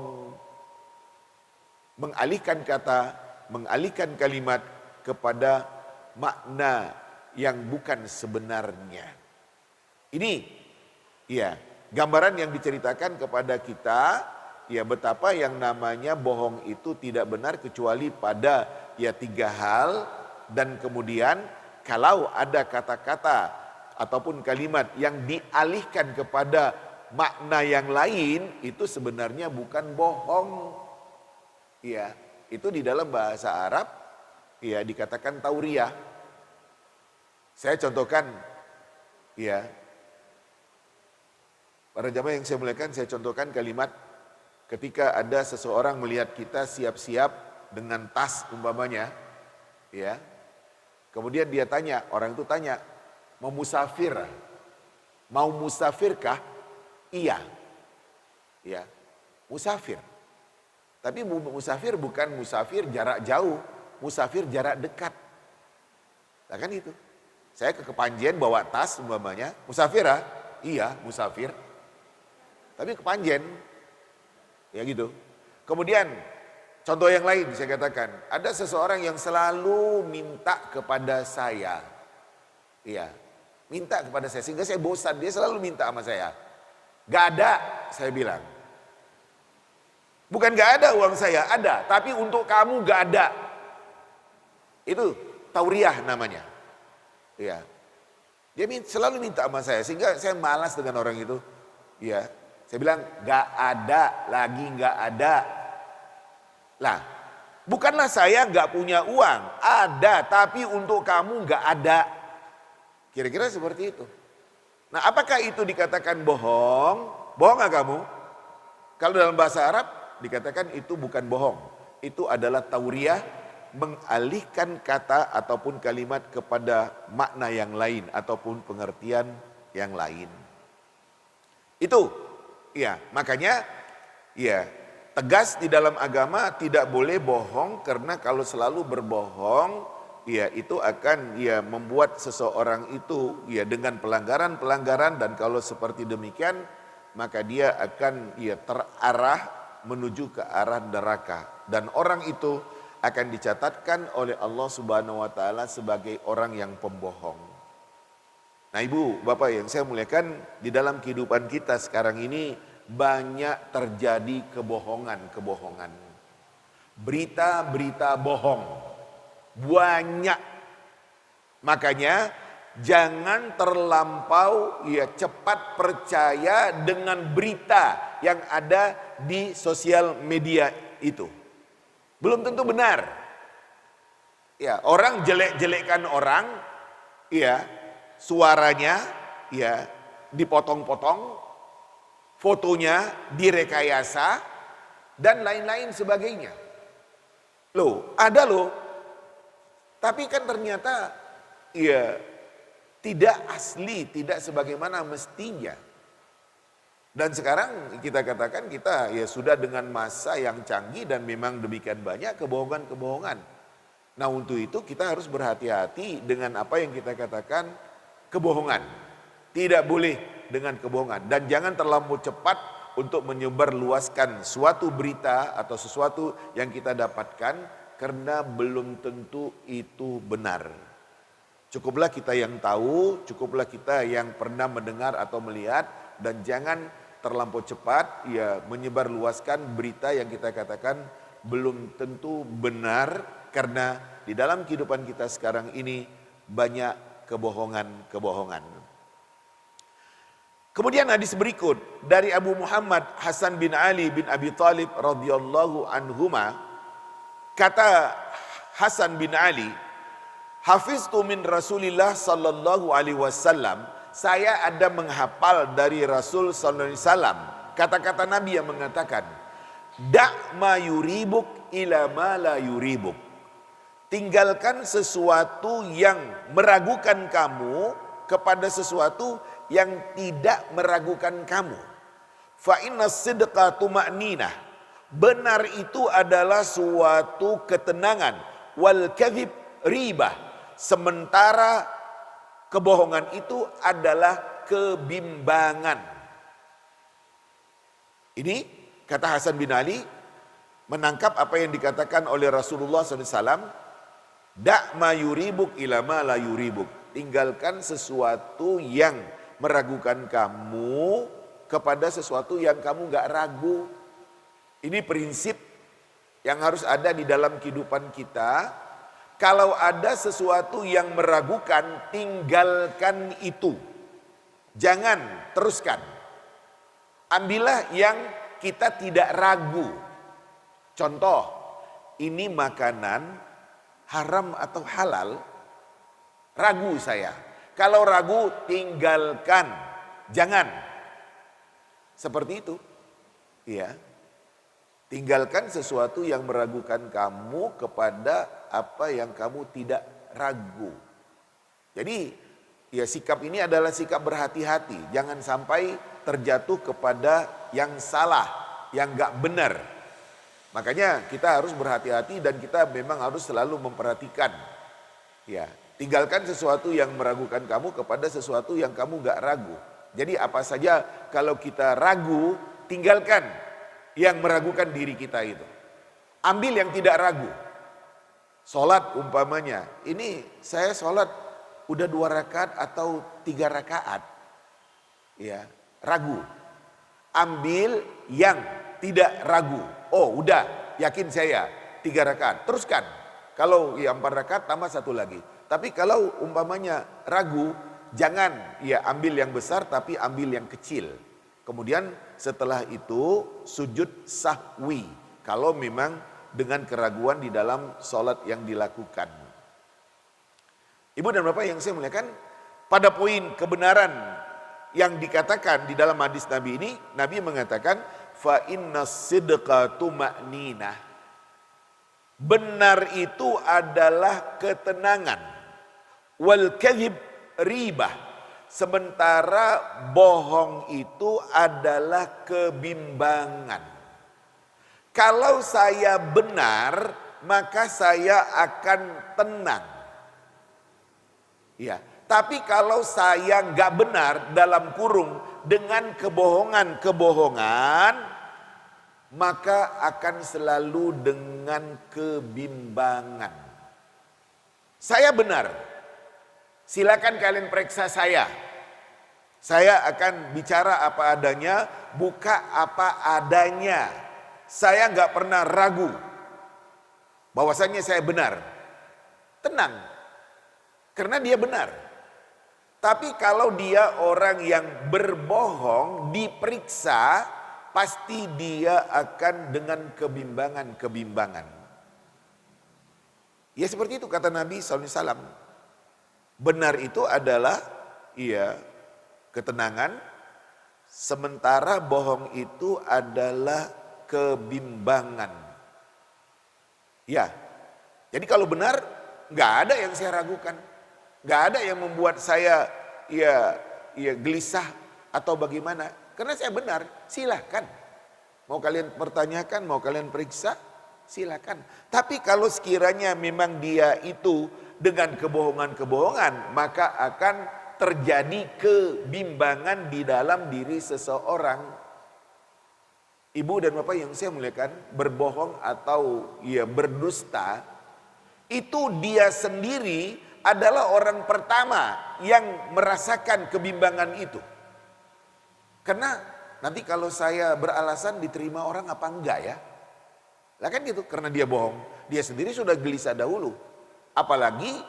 Mengalihkan kata, mengalihkan kalimat kepada makna yang bukan sebenarnya. Ini gambaran yang diceritakan kepada kita, betapa yang namanya bohong itu tidak benar kecuali pada 3 hal. Dan kemudian kalau ada kata-kata ataupun kalimat yang dialihkan kepada makna yang lain, itu sebenarnya bukan bohong. Itu di dalam bahasa Arab dikatakan tauriyah. Saya contohkan, para jamaah yang saya muliakan, saya contohkan kalimat ketika ada seseorang melihat kita siap-siap dengan tas umpamanya, kemudian dia tanya, orang itu tanya, mau musafir? Mau musafirkah? Iya. Musafir. Tapi musafir bukan musafir jarak jauh, musafir jarak dekat. Nah kan itu. Saya ke Kepanjen bawa tas umpamanya, musafir ah? Iya, musafir. Tapi Kepanjen, gitu. Kemudian contoh yang lain saya katakan, ada seseorang yang selalu minta kepada saya. Minta kepada saya sehingga saya bosan, dia selalu minta sama saya. Gak ada, saya bilang. Bukan gak ada uang saya, ada, tapi untuk kamu gak ada. Itu tauriyah namanya. Dia selalu minta sama saya sehingga saya malas dengan orang itu. Saya bilang gak ada, lagi gak ada. Lah, bukanlah saya gak punya uang, ada, tapi untuk kamu gak ada. Kira-kira seperti itu. Nah, apakah itu dikatakan bohong? Bohong gak kamu? Kalau dalam bahasa Arab dikatakan itu bukan bohong. Itu adalah tauriyah, mengalihkan kata ataupun kalimat kepada makna yang lain ataupun pengertian yang lain. Itu makanya tegas di dalam agama tidak boleh bohong, karena kalau selalu berbohong itu akan membuat seseorang itu dengan pelanggaran-pelanggaran, dan kalau seperti demikian maka dia akan terarah menuju ke arah neraka, dan orang itu akan dicatatkan oleh Allah Subhanahu wa taala sebagai orang yang pembohong. Nah, Ibu, Bapak yang saya muliakan, di dalam kehidupan kita sekarang ini banyak terjadi kebohongan-kebohongan. Berita-berita bohong. Banyak. Makanya jangan terlampau cepat percaya dengan berita yang ada di sosial media itu. Belum tentu benar. Orang jelek-jelekkan orang, suaranya dipotong-potong, fotonya direkayasa, dan lain-lain sebagainya. Loh, ada loh. Tapi kan ternyata ya tidak asli, tidak sebagaimana mestinya. Dan sekarang kita katakan kita ya sudah dengan masa yang canggih dan memang demikian banyak kebohongan-kebohongan. Nah untuk itu kita harus berhati-hati dengan apa yang kita katakan kebohongan. Tidak boleh dengan kebohongan. Dan jangan terlalu cepat untuk menyebarluaskan suatu berita atau sesuatu yang kita dapatkan karena belum tentu itu benar. Cukuplah kita yang tahu, cukuplah kita yang pernah mendengar atau melihat, dan jangan terlampau cepat ya menyebarluaskan berita yang kita katakan belum tentu benar, karena di dalam kehidupan kita sekarang ini banyak kebohongan-kebohongan. Kemudian hadis berikut dari Abu Muhammad Hasan bin Ali bin Abi Thalib radhiyallahu anhuma, kata Hasan bin Ali, hafiztu min Rasulillah sallallahu alaihi wasallam, saya ada menghafal dari Rasul sallallahu alaihi wasallam kata-kata Nabi yang mengatakan, da' ma yuribuk ila ma la yuribuk. Tinggalkan sesuatu yang meragukan kamu kepada sesuatu yang tidak meragukan kamu. Fa inna sidqa tuma'ninah. Benar itu adalah suatu ketenangan. Wal kadhib ribah. Sementara kebohongan itu adalah kebimbangan. Ini kata Hasan bin Ali menangkap apa yang dikatakan oleh Rasulullah SAW. Da' ma yuribuk ila ma la yuribuk. Tinggalkan sesuatu yang meragukan kamu kepada sesuatu yang kamu gak ragu. Ini prinsip yang harus ada di dalam kehidupan kita. Kalau ada sesuatu yang meragukan, tinggalkan itu. Jangan teruskan. Ambillah yang kita tidak ragu. Contoh, ini makanan haram atau halal, ragu saya. Kalau ragu, tinggalkan, jangan. Seperti itu. Ya. Tinggalkan sesuatu yang meragukan kamu kepada apa yang kamu tidak ragu. Jadi, ya sikap ini adalah sikap berhati-hati. Jangan sampai terjatuh kepada yang salah, yang gak benar. Makanya kita harus berhati-hati dan kita memang harus selalu memperhatikan. Ya. Tinggalkan sesuatu yang meragukan kamu kepada sesuatu yang kamu gak ragu. Jadi apa saja kalau kita ragu, tinggalkan yang meragukan diri kita itu. Ambil yang tidak ragu. Sholat umpamanya, ini saya sholat udah 2 rakaat atau 3 rakaat. Ya, ragu. Ambil yang tidak ragu. Oh udah, yakin saya 3 rakaat. Teruskan. Kalau ya 4 rakaat tambah 1 lagi. Tapi kalau umpamanya ragu, jangan ya ambil yang besar tapi ambil yang kecil. Kemudian setelah itu sujud sahwi. Kalau memang dengan keraguan di dalam sholat yang dilakukan. Ibu dan Bapak yang saya muliakan, pada poin kebenaran yang dikatakan di dalam hadis Nabi ini, Nabi mengatakan, fa inna sidqa tuma'ninah. Benar itu adalah ketenangan. Wal kadhib ribah. Sementara bohong itu adalah kebimbangan. Kalau saya benar, maka saya akan tenang. Ya, tapi kalau saya nggak benar dalam kurung dengan kebohongan-kebohongan, maka akan selalu dengan kebimbangan. Saya benar. Silakan kalian periksa saya. Saya akan bicara apa adanya, buka apa adanya. Saya nggak pernah ragu bahwasanya saya benar. Tenang, karena dia benar. Tapi kalau dia orang yang berbohong, diperiksa, pasti dia akan dengan kebimbangan-kebimbangan. Ya seperti itu kata Nabi SAW. Benar itu adalah ketenangan, Sementara bohong itu adalah kebimbangan. Ya, jadi kalau benar nggak ada yang saya ragukan, nggak ada yang membuat saya ya gelisah atau bagaimana. Karena saya benar, silahkan. Mau kalian pertanyakan, mau kalian periksa, silakan. Tapi kalau sekiranya memang dia itu dengan kebohongan-kebohongan, maka akan terjadi kebimbangan di dalam diri seseorang. Ibu dan bapak yang saya muliakan, berbohong atau berdusta, itu dia sendiri adalah orang pertama yang merasakan kebimbangan itu. Karena nanti kalau saya beralasan diterima orang apa enggak ya? Lah kan gitu, karena dia bohong, dia sendiri sudah gelisah dahulu. Apalagi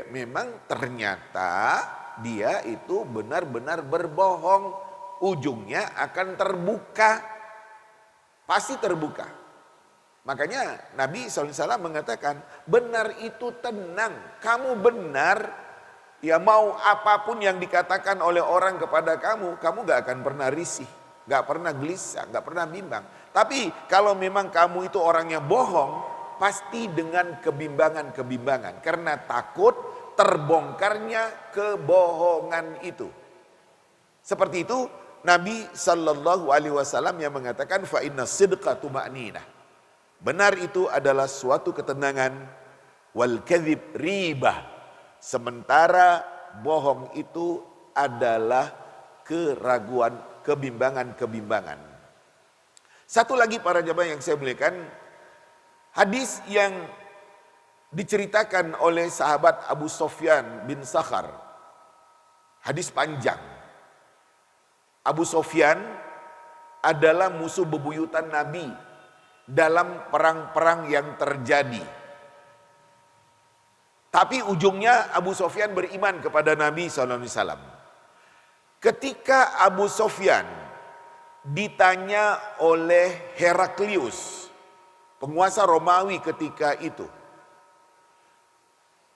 memang ternyata dia itu benar-benar berbohong, ujungnya akan terbuka, pasti terbuka. Makanya Nabi SAW mengatakan, benar itu tenang, kamu benar, ya mau apapun yang dikatakan oleh orang kepada kamu gak akan pernah risih, gak pernah gelisah, gak pernah bimbang. Tapi kalau memang kamu itu orang yang bohong, pasti dengan kebimbangan-kebimbangan, karena takut terbongkarnya kebohongan itu. Seperti itu Nabi Sallallahu Alaihi Wasallam yang mengatakan fa inna sidqa tuma'ninah. Benar itu adalah suatu ketenangan, wal kadhib ribah. Sementara bohong itu adalah keraguan, kebimbangan-kebimbangan. Satu lagi para jamaah yang saya muliakan, hadis yang diceritakan oleh sahabat Abu Sofyan bin Sakhar. Hadis panjang. Abu Sofyan adalah musuh bebuyutan Nabi dalam perang-perang yang terjadi. Tapi ujungnya Abu Sofyan beriman kepada Nabi SAW. Ketika Abu Sofyan ditanya oleh Heraklius, penguasa Romawi ketika itu,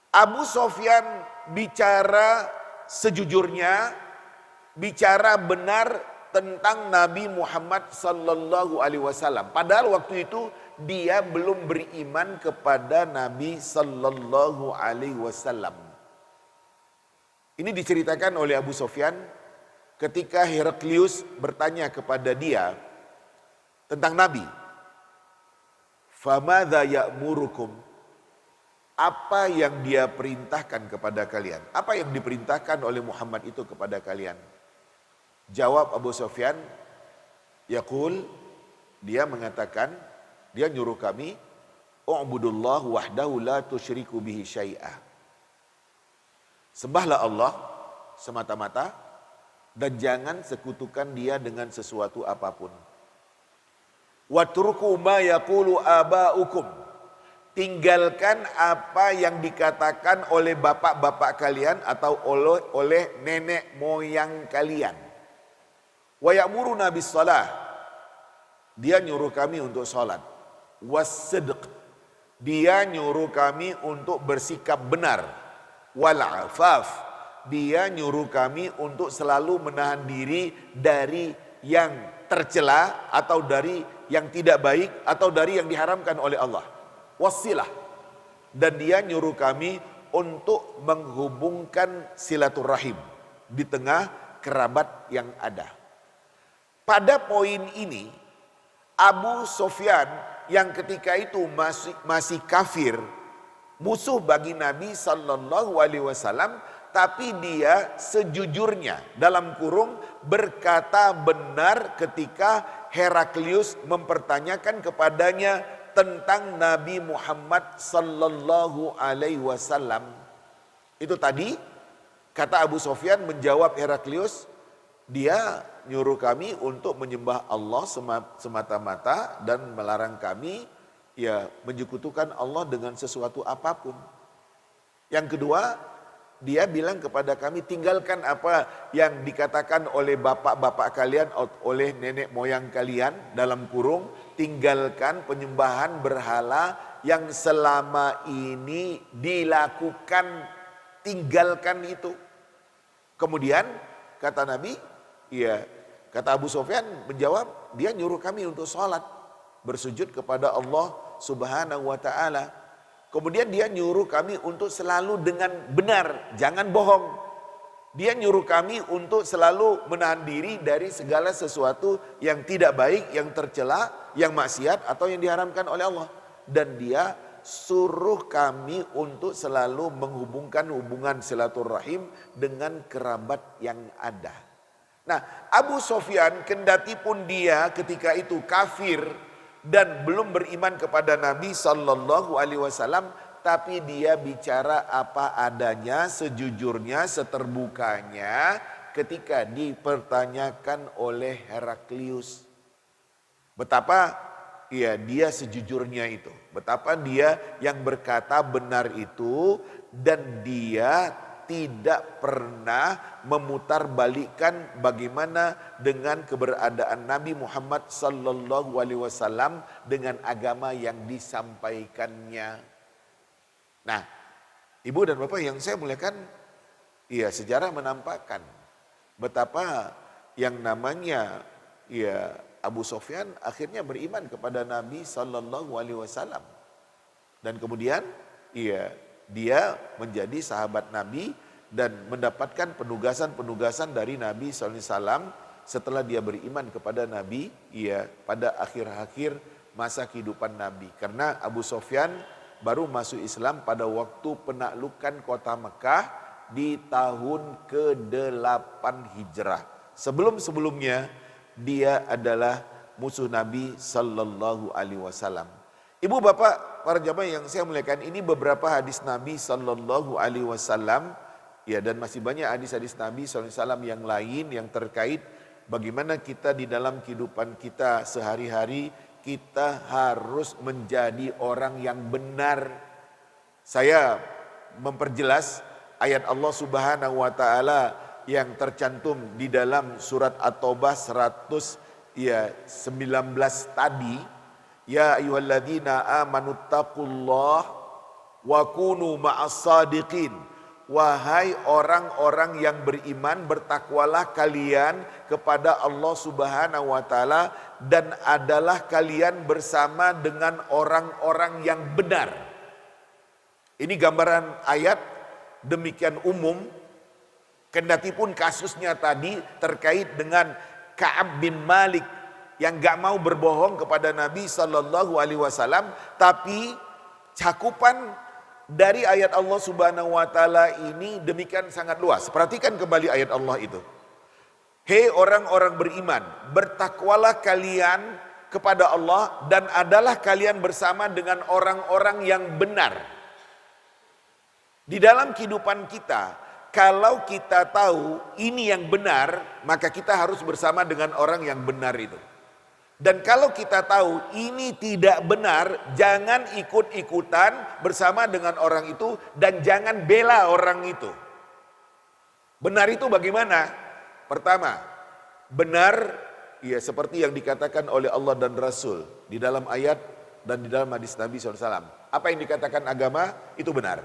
Abu Sofyan bicara sejujurnya, bicara benar tentang Nabi Muhammad sallallahu alaihi wasallam. Padahal waktu itu dia belum beriman kepada Nabi sallallahu alaihi wasallam. Ini diceritakan oleh Abu Sofyan ketika Heraklius bertanya kepada dia tentang Nabi. Famadza ya'murukum? Apa yang dia perintahkan kepada kalian? Apa yang diperintahkan oleh Muhammad itu kepada kalian? Jawab Abu Sofyan, yaqul, dia mengatakan, dia nyuruh kami, u'budullah wahdahu la tusyriku bihi syai'ah. Sembahlah Allah semata-mata dan jangan sekutukan dia dengan sesuatu apapun. Watruku ma yaqulu aba'ukum. Tinggalkan apa yang dikatakan oleh bapak-bapak kalian atau oleh nenek moyang kalian. Wa ya'muruna bis shalah. Dia nyuruh kami untuk salat. Was-sidq. Dia nyuruh kami untuk bersikap benar. Wal afaf. Dia nyuruh kami untuk selalu menahan diri dari yang tercela atau dari yang tidak baik atau dari yang diharamkan oleh Allah. Wasilah. Dan dia nyuruh kami untuk menghubungkan silaturahim di tengah kerabat yang ada. Pada poin ini Abu Sofyan yang ketika itu masih kafir, musuh bagi Nabi Sallallahu Alaihi Wasallam, tapi dia sejujurnya dalam kurung berkata benar ketika Heraklius mempertanyakan kepadanya tentang Nabi Muhammad Sallallahu Alaihi Wasallam. Itu tadi kata Abu Sofyan menjawab Heraklius, dia nyuruh kami untuk menyembah Allah semata-mata dan melarang kami menyekutukan Allah dengan sesuatu apapun. Yang kedua, dia bilang kepada kami, tinggalkan apa yang dikatakan oleh bapak-bapak kalian, oleh nenek moyang kalian, dalam kurung, tinggalkan penyembahan berhala yang selama ini dilakukan, tinggalkan itu. Kemudian kata Nabi, Kata Abu Sufyan menjawab, dia nyuruh kami untuk sholat, bersujud kepada Allah Subhanahu wa ta'ala. Kemudian dia nyuruh kami untuk selalu dengan benar, jangan bohong. Dia nyuruh kami untuk selalu menahan diri dari segala sesuatu yang tidak baik, yang tercela, yang maksiat atau yang diharamkan oleh Allah. Dan dia suruh kami untuk selalu menghubungkan hubungan silaturahim dengan kerabat yang ada. Nah, Abu Sufyan kendati pun dia ketika itu kafir dan belum beriman kepada Nabi Sallallahu Alaihi Wasallam, tapi dia bicara apa adanya, sejujurnya, seterbukanya ketika dipertanyakan oleh Heraklius. Betapa ya dia sejujurnya itu, betapa dia yang berkata benar itu, dan dia tidak pernah memutarbalikkan bagaimana dengan keberadaan Nabi Muhammad Sallallahu Alaihi Wasallam dengan agama yang disampaikannya. Nah, ibu dan bapak yang saya muliakan, ya sejarah menampakkan betapa yang namanya ya Abu Sufyan akhirnya beriman kepada Nabi Sallallahu Alaihi Wasallam, dan kemudian ya dia menjadi sahabat Nabi dan mendapatkan penugasan-penugasan dari Nabi Sallallahu Alaihi Wasallam setelah dia beriman kepada Nabi ya pada akhir-akhir masa kehidupan Nabi. Karena Abu Sufyan baru masuk Islam pada waktu penaklukan kota Mekah di tahun ke-8 Hijrah. Sebelum-sebelumnya dia adalah musuh Nabi Sallallahu Alaihi Wasallam. Ibu bapak para jamaah yang saya muliakan, ini beberapa hadis Nabi Sallallahu Alaihi Wasallam ya, dan masih banyak hadis-hadis Nabi Sallallahu Alaihi Wasallam yang lain yang terkait bagaimana kita di dalam kehidupan kita sehari-hari kita harus menjadi orang yang benar. Saya memperjelas ayat Allah Subhanahu wa taala yang tercantum di dalam surat At-Taubah 119 tadi. Ya ayyuhalladzina amanu taqullah wa kunu ma'as sadiqin. Wahai orang-orang yang beriman, bertakwalah kalian kepada Allah Subhanahu wa taala dan adalah kalian bersama dengan orang-orang yang benar. Ini gambaran ayat demikian umum, kendati pun kasusnya tadi terkait dengan Ka'ab bin Malik yang gak mau berbohong kepada Nabi Sallallahu Alaihi Wasallam, tapi cakupan dari ayat Allah Subhanahu Wa Taala ini demikian sangat luas. Perhatikan kembali ayat Allah itu. Hei orang-orang beriman, bertakwalah kalian kepada Allah dan adalah kalian bersama dengan orang-orang yang benar. Di dalam kehidupan kita, kalau kita tahu ini yang benar, maka kita harus bersama dengan orang yang benar itu. Dan kalau kita tahu ini tidak benar, jangan ikut-ikutan bersama dengan orang itu dan jangan bela orang itu. Benar itu bagaimana? Pertama, benar ya seperti yang dikatakan oleh Allah dan Rasul di dalam ayat dan di dalam hadis Nabi SAW. Apa yang dikatakan agama itu benar.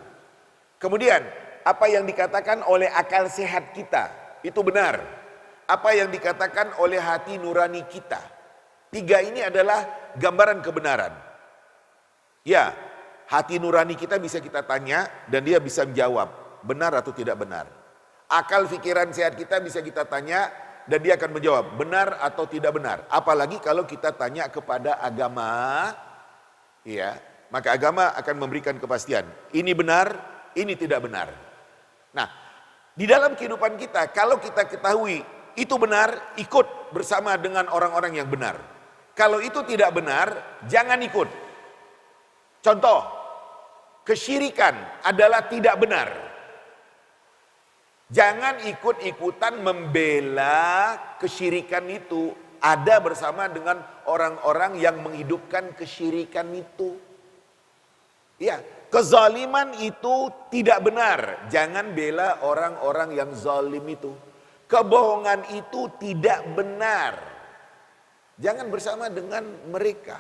Kemudian apa yang dikatakan oleh akal sehat kita itu benar. Apa yang dikatakan oleh hati nurani kita. Tiga ini adalah gambaran kebenaran. Ya, hati nurani kita bisa kita tanya dan dia bisa menjawab benar atau tidak benar. Akal pikiran sehat kita bisa kita tanya dan dia akan menjawab benar atau tidak benar. Apalagi kalau kita tanya kepada agama, ya, maka agama akan memberikan kepastian. Ini benar, ini tidak benar. Nah, di dalam kehidupan kita, kalau kita ketahui itu benar, ikut bersama dengan orang-orang yang benar. Kalau itu tidak benar, jangan ikut. Contoh, kesyirikan adalah tidak benar. Jangan ikut-ikutan membela kesyirikan itu. Ada bersama dengan orang-orang yang menghidupkan kesyirikan itu. Ya, kezaliman itu tidak benar. Jangan bela orang-orang yang zalim itu. Kebohongan itu tidak benar. Jangan bersama dengan mereka.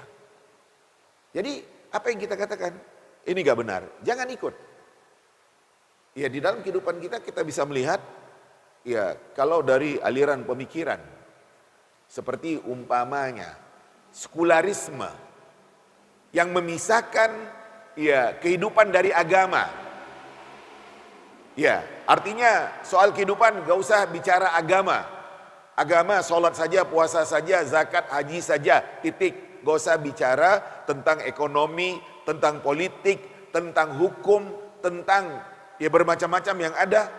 Jadi apa yang kita katakan? Ini gak benar. Jangan ikut. Ya di dalam kehidupan kita bisa melihat. Ya kalau dari aliran pemikiran. Seperti umpamanya sekularisme yang memisahkan ya kehidupan dari agama. Ya, artinya soal kehidupan gak usah bicara agama. Agama sholat saja, puasa saja, zakat, haji saja, titik. Gak usah bicara tentang ekonomi, tentang politik, tentang hukum, tentang ya bermacam-macam yang ada.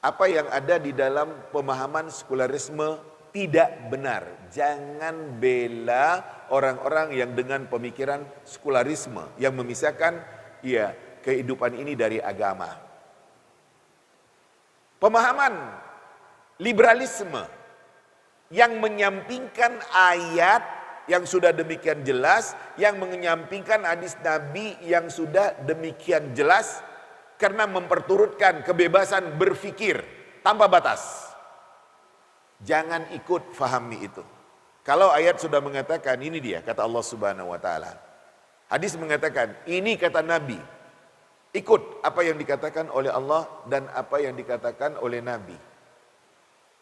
Apa yang ada di dalam pemahaman sekularisme tidak benar. Jangan bela orang-orang yang dengan pemikiran sekularisme yang memisahkan ya kehidupan ini dari agama. Pemahaman liberalisme yang menyampingkan ayat yang sudah demikian jelas, yang menyampingkan hadis Nabi yang sudah demikian jelas, karena memperturutkan kebebasan berpikir tanpa batas. Jangan ikut fahami itu. Kalau ayat sudah mengatakan, ini dia kata Allah Subhanahu wa taala. Hadis mengatakan, ini kata Nabi. Ikut apa yang dikatakan oleh Allah dan apa yang dikatakan oleh Nabi.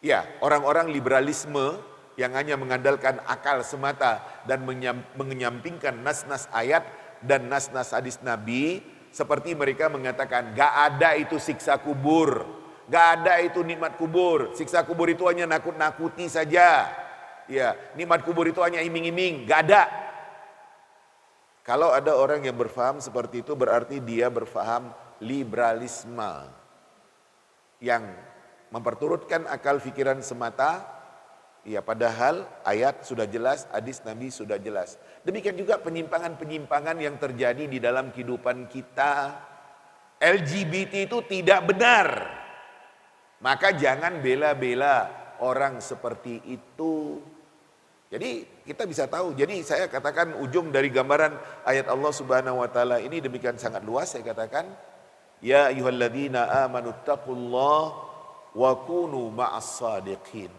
Ya, orang-orang liberalisme yang hanya mengandalkan akal semata dan menyampingkan nas-nas ayat dan nas-nas hadis Nabi, seperti mereka mengatakan gak ada itu siksa kubur, gak ada itu nikmat kubur, siksa kubur itu hanya nakut-nakuti saja. Ya, nikmat kubur itu hanya iming-iming, gak ada. Kalau ada orang yang berfaham seperti itu, berarti dia berfaham liberalisme yang memperturutkan akal pikiran semata. Ya, padahal ayat sudah jelas, hadis Nabi sudah jelas. Demikian juga penyimpangan-penyimpangan yang terjadi di dalam kehidupan kita. LGBT itu tidak benar. Maka jangan bela-bela orang seperti itu. Jadi kita bisa tahu. Jadi saya katakan ujung dari gambaran ayat Allah Subhanahu wa taala ini demikian sangat luas. Saya katakan, ya ayyuhalladzina amanu taqullaha wa kunu ma'as shadiqin.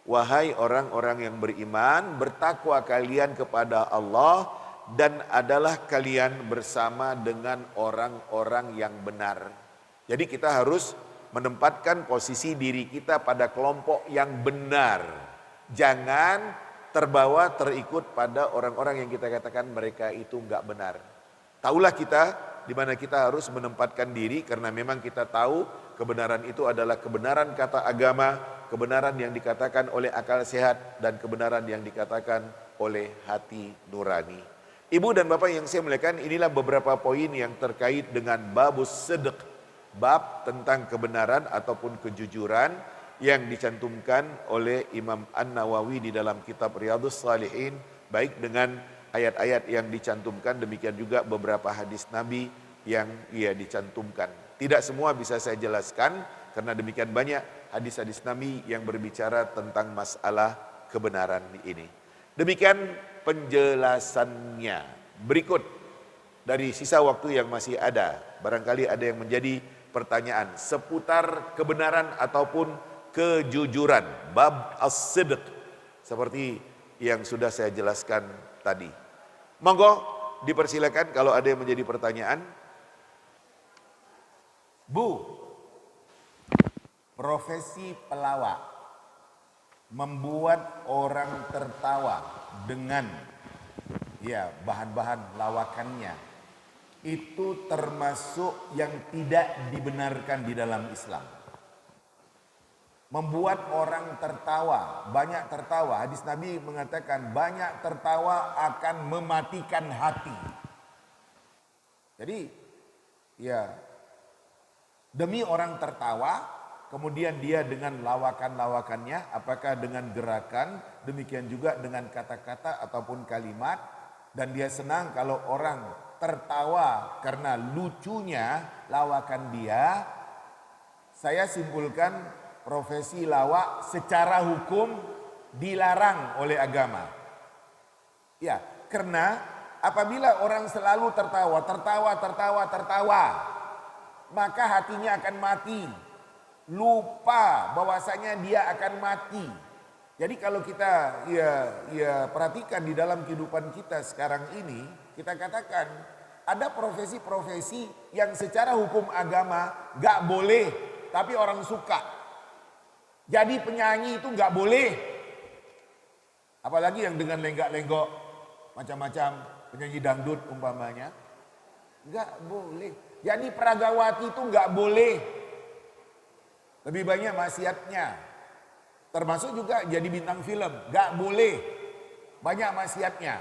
Wahai orang-orang yang beriman, bertakwa kalian kepada Allah dan adalah kalian bersama dengan orang-orang yang benar. Jadi kita harus menempatkan posisi diri kita pada kelompok yang benar. Jangan terbawa terikut pada orang-orang yang kita katakan mereka itu enggak benar. Taulah kita di mana kita harus menempatkan diri, karena memang kita tahu kebenaran itu adalah kebenaran kata agama, kebenaran yang dikatakan oleh akal sehat, dan kebenaran yang dikatakan oleh hati nurani. Ibu dan bapak yang saya muliakan, inilah beberapa poin yang terkait dengan babus sedek, bab tentang kebenaran ataupun kejujuran yang dicantumkan oleh Imam An-Nawawi di dalam kitab Riyadhus Shalihin, baik dengan ayat-ayat yang dicantumkan, demikian juga beberapa hadis Nabi yang ia dicantumkan. Tidak semua bisa saya jelaskan karena demikian banyak hadis-hadis Nabi yang berbicara tentang masalah kebenaran ini. Demikian penjelasannya. Berikut dari sisa waktu yang masih ada, barangkali ada yang menjadi pertanyaan seputar kebenaran ataupun kejujuran, bab as-sidq, seperti yang sudah saya jelaskan tadi. Monggo dipersilakan kalau ada yang menjadi pertanyaan. Bu, profesi pelawak membuat orang tertawa dengan ya bahan-bahan lawakannya, itu termasuk yang tidak dibenarkan di dalam Islam. Membuat orang tertawa, banyak tertawa. Hadis Nabi mengatakan banyak tertawa akan mematikan hati. Jadi ya, demi orang tertawa, kemudian dia dengan lawakan-lawakannya, apakah dengan gerakan, demikian juga dengan kata-kata ataupun kalimat, dan dia senang kalau orang tertawa karena lucunya lawakan dia. Saya simpulkan profesi lawak secara hukum dilarang oleh agama. Ya, karena apabila orang selalu tertawa, maka hatinya akan mati. Lupa bahwasanya dia akan mati. Jadi kalau kita perhatikan di dalam kehidupan kita sekarang ini, kita katakan ada profesi-profesi yang secara hukum agama gak boleh, tapi orang suka. Jadi penyanyi itu gak boleh, Apalagi yang dengan lenggak-lenggok macam-macam penyanyi dangdut umpamanya. Enggak boleh. Jadi peragawati itu enggak boleh. Lebih banyak maksiatnya. Termasuk juga jadi bintang film. Enggak boleh. Banyak maksiatnya.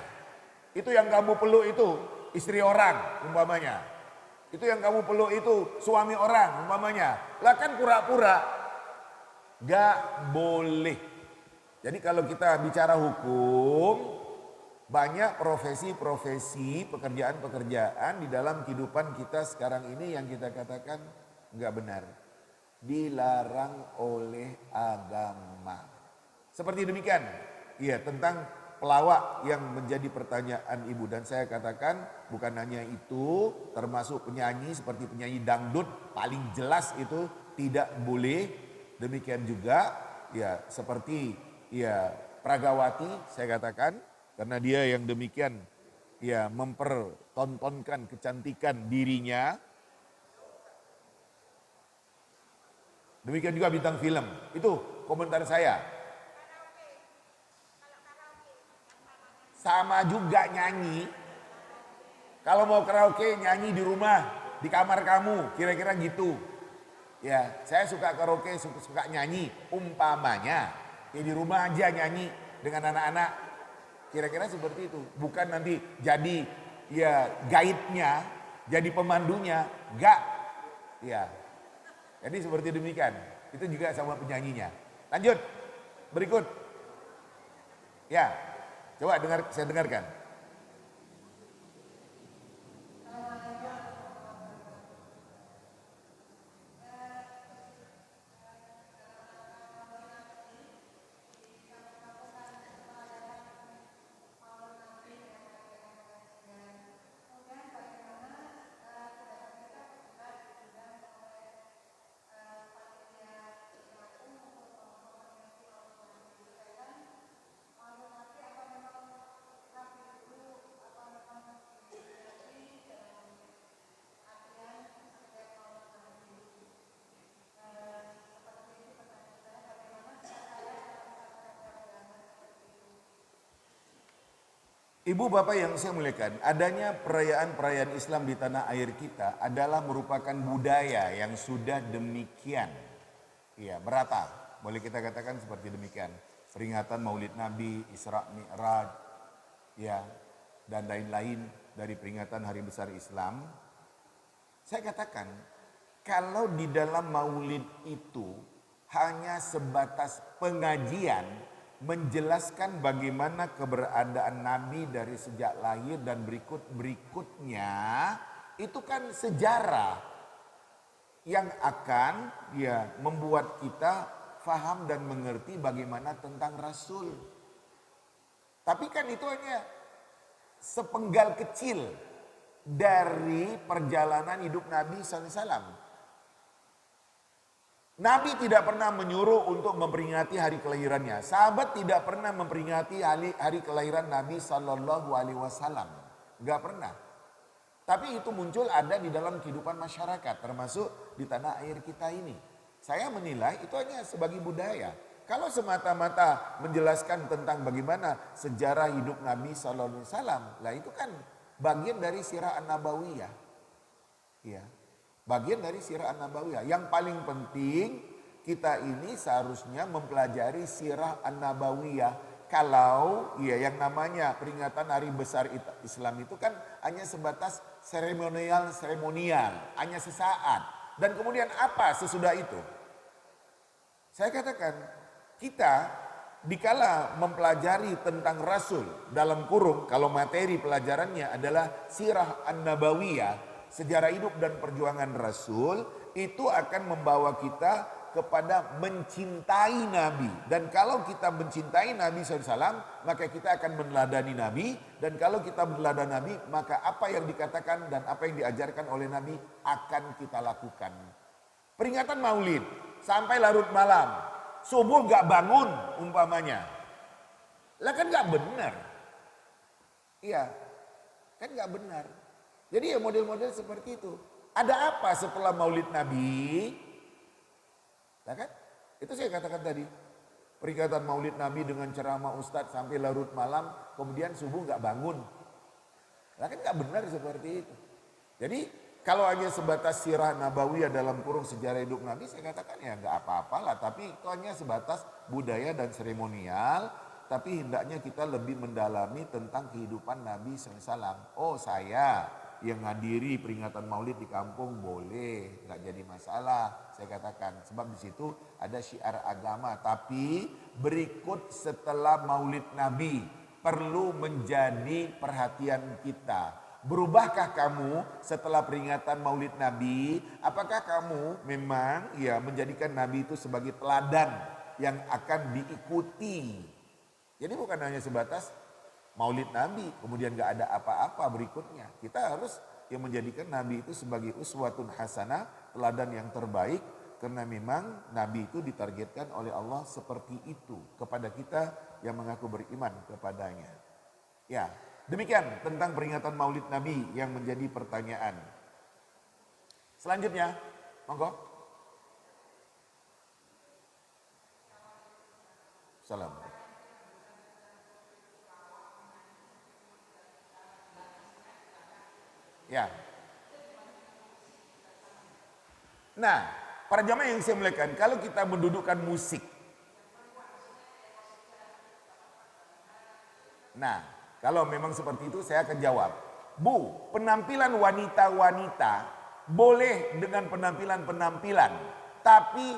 Itu yang kamu peluk itu istri orang umpamanya. Itu yang kamu peluk itu suami orang umpamanya. Lah kan pura-pura. Enggak boleh. Jadi kalau kita bicara hukum, banyak profesi-profesi, pekerjaan-pekerjaan di dalam kehidupan kita sekarang ini yang kita katakan enggak benar. Dilarang oleh agama. Seperti demikian. Iya, tentang pelawak yang menjadi pertanyaan ibu. Dan saya katakan bukan hanya itu, termasuk penyanyi seperti penyanyi dangdut paling jelas itu tidak boleh. Demikian juga ya seperti ya pragawati saya katakan. Karena dia yang demikian ya mempertontonkan kecantikan dirinya. Demikian juga bintang film. Itu komentar saya. Sama juga nyanyi. Kalau mau karaoke nyanyi di rumah, di kamar kamu, kira-kira gitu. Ya, saya suka karaoke, suka nyanyi. Umpamanya, ya di rumah aja nyanyi dengan anak-anak. Kira-kira seperti itu. Bukan nanti jadi ya guide-nya, jadi pemandunya. Enggak. Ya. Jadi seperti demikian. Itu juga sama penyanyinya. Lanjut. Berikut. Ya. Coba saya dengarkan. Ibu bapak yang saya muliakan, adanya perayaan-perayaan Islam di tanah air kita adalah merupakan budaya yang sudah demikian. Ya, merata. Boleh kita katakan seperti demikian. Peringatan Maulid Nabi, Isra Mi'raj, ya, dan lain-lain dari peringatan Hari Besar Islam. Saya katakan, kalau di dalam Maulid itu hanya sebatas pengajian, menjelaskan bagaimana keberadaan Nabi dari sejak lahir dan berikutnya, itu kan sejarah yang akan ya membuat kita faham dan mengerti bagaimana tentang Rasul. Tapi kan itu hanya sepenggal kecil dari perjalanan hidup Nabi SAW. Nabi tidak pernah menyuruh untuk memperingati hari kelahirannya. Sahabat tidak pernah memperingati hari kelahiran Nabi Sallallahu Alaihi Wasallam. Gak pernah. Tapi itu muncul ada di dalam kehidupan masyarakat, termasuk di tanah air kita ini. Saya menilai itu hanya sebagai budaya. Kalau semata-mata menjelaskan tentang bagaimana sejarah hidup Nabi Sallallahu Alaihi Wasallam, lah itu kan bagian dari sirah an-nabawiyah. Iya. Bagian dari sirah an-nabawiyah. Yang paling penting kita ini seharusnya mempelajari sirah an-nabawiyah. Kalau ya yang namanya peringatan hari besar Islam itu kan hanya sebatas seremonial, hanya sesaat. Dan kemudian apa sesudah itu? Saya katakan kita dikala mempelajari tentang Rasul dalam kurung, kalau materi pelajarannya adalah sirah an-nabawiyah, sejarah hidup dan perjuangan Rasul, itu akan membawa kita kepada mencintai Nabi. Dan kalau kita mencintai Nabi SAW, maka kita akan meneladani Nabi. Dan kalau kita meneladani Nabi, maka apa yang dikatakan dan apa yang diajarkan oleh Nabi akan kita lakukan. Peringatan Maulid sampai larut malam, subuh gak bangun umpamanya. Lah kan gak benar. Iya, kan gak benar. Jadi ya model-model seperti itu. Ada apa setelah Maulid Nabi? Nah kan? Itu saya katakan tadi. Peringatan Maulid Nabi dengan ceramah Ustadz sampai larut malam, kemudian subuh nggak bangun. Nah kan nggak benar seperti itu. Jadi kalau hanya sebatas sirah nabawiyah dalam kurung sejarah hidup Nabi, saya katakan ya nggak apa-apalah. Tapi itu hanya sebatas budaya dan seremonial. Tapi hendaknya kita lebih mendalami tentang kehidupan Nabi SAW. Oh saya yang ngadiri peringatan Maulid di kampung boleh, nggak jadi masalah. Saya katakan sebab di situ ada syiar agama. Tapi berikut setelah Maulid Nabi perlu menjadi perhatian kita. Berubahkah kamu setelah peringatan Maulid Nabi? Apakah kamu memang ya menjadikan Nabi itu sebagai teladan yang akan diikuti? Jadi bukan hanya sebatas Maulid Nabi, kemudian gak ada apa-apa berikutnya. Kita harus yang menjadikan Nabi itu sebagai uswatun hasanah, teladan yang terbaik. Karena memang Nabi itu ditargetkan oleh Allah seperti itu kepada kita yang mengaku beriman kepadanya. Ya, demikian tentang peringatan Maulid Nabi yang menjadi pertanyaan. Selanjutnya, monggo. Salam. Ya. Nah, para jamaah yang saya muliakan, kalau kita mendudukkan musik. Nah, kalau memang seperti itu saya akan jawab. Bu, penampilan wanita-wanita boleh dengan penampilan-penampilan. Tapi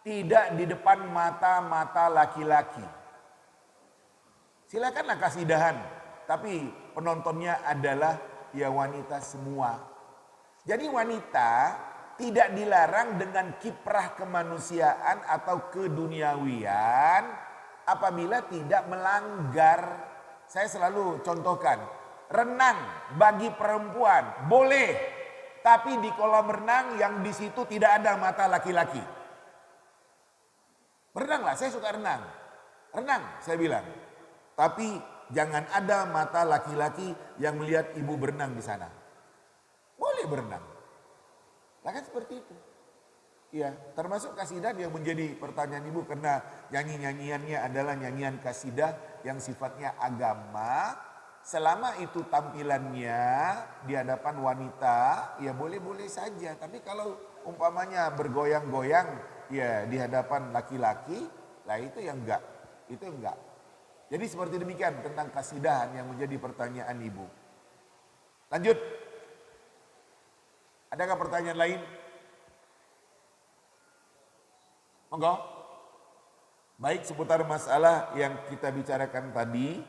tidak di depan mata-mata laki-laki. Silakanlah kasidahan. Tapi penontonnya adalah ya wanita semua. Jadi wanita tidak dilarang dengan kiprah kemanusiaan atau keduniawian apabila tidak melanggar. Saya selalu contohkan, renang bagi perempuan boleh, tapi di kolam renang yang di situ tidak ada mata laki-laki. Berenanglah, saya suka renang. Renang, saya bilang. Tapi jangan ada mata laki-laki yang melihat ibu berenang di sana. Boleh berenang. Nah kan seperti itu. Ya, termasuk kasidah yang menjadi pertanyaan ibu karena nyanyi-nyanyiannya adalah nyanyian kasidah yang sifatnya agama. Selama itu tampilannya di hadapan wanita, ya boleh-boleh saja. Tapi kalau umpamanya bergoyang-goyang ya di hadapan laki-laki, lah itu yang enggak. Itu enggak. Jadi seperti demikian tentang kasidahan yang menjadi pertanyaan ibu. Lanjut. Adakah pertanyaan lain? Monggo. Baik seputar masalah yang kita bicarakan tadi,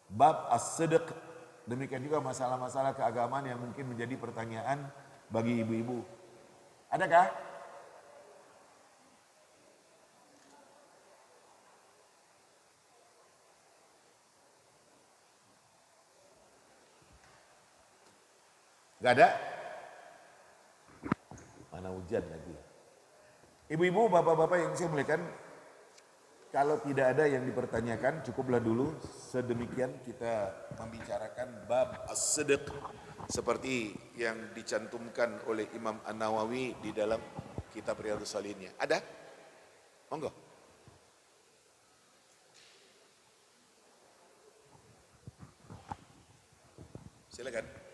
bab as-sidq. Demikian juga masalah-masalah keagamaan yang mungkin menjadi pertanyaan bagi ibu-ibu. Adakah? Gak ada? Mana hujan lagi? Ibu-ibu, bapak-bapak yang saya muliakan, kalau tidak ada yang dipertanyakan, cukuplah dulu. Sedemikian kita membicarakan bab as-sidq seperti yang dicantumkan oleh Imam An-Nawawi di dalam kitab Riyadhus Shalihin. Ada? Monggo. Silakan.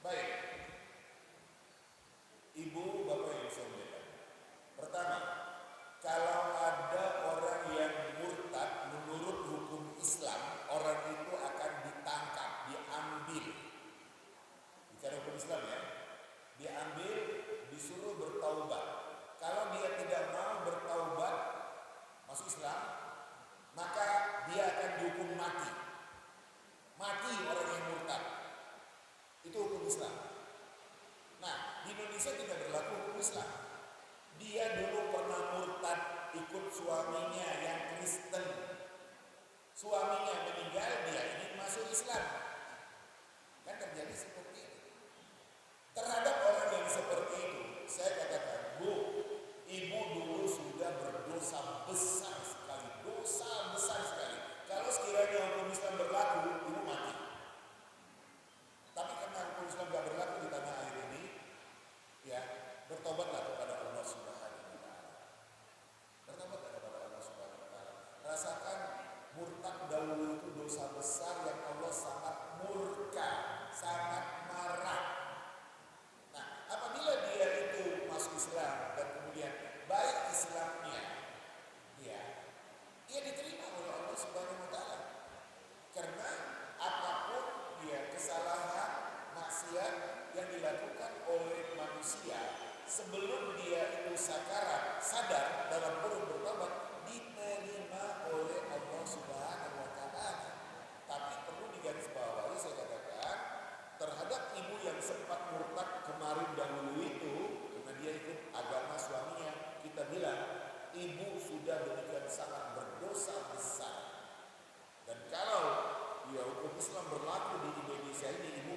Baik, ibu bapak yang saya muliakan. Pertama, kalau ada orang yang murtad menurut hukum Islam, orang itu akan ditangkap, diambil. Bicara hukum Islam ya, diambil, disuruh bertaubat. Kalau dia tidak mau bertaubat, masuk Islam, maka dia akan dihukum mati. Mati orang yang murtad. Itu hukum Islam. Nah, di Indonesia tidak berlaku hukum Islam. Dia dulu pernah murtad ikut suaminya yang Kristen. suaminya meninggal, dia ingin masuk Islam. Kan terjadi seperti itu. Terhadap orang yang seperti itu, saya katakan, Bu, ibu dulu sudah berdosa besar sekali, dosa besar sekali. Kalau sekiranya hukum Islam berlaku, ibu mati. Tapi karena hukum Islam tidak berlaku di tanah air ini, ya bertobatlah kepada Allah Subhanahu wa Ta'ala. Bertobatlah kepada Allah Subhanahu wa Ta'ala. Rasakan murtad dahulu itu dosa besar yang Allah sangat murka, sangat marah. Nah, apabila dia itu masuk Islam dan kemudian baik Islamnya, ya, ia diterima oleh Allah Subhanahu wa Ta'ala. Karena apapun dia kesalahan, maksiat yang dilakukan oleh manusia sebelum dia itu sakarat, sadar dalam kurung bertobat, diterima oleh Allah Subhanahu wa Ta'ala. Tapi perlu digarisbawahi, saya katakan, terhadap ibu yang sempat murtad kemarin dahulu itu, karena dia ikut agama suaminya, kita bilang ibu sudah demikian sangat berdosa besar. Dan kalau ya hukum Islam berlaku di Indonesia ini, ibu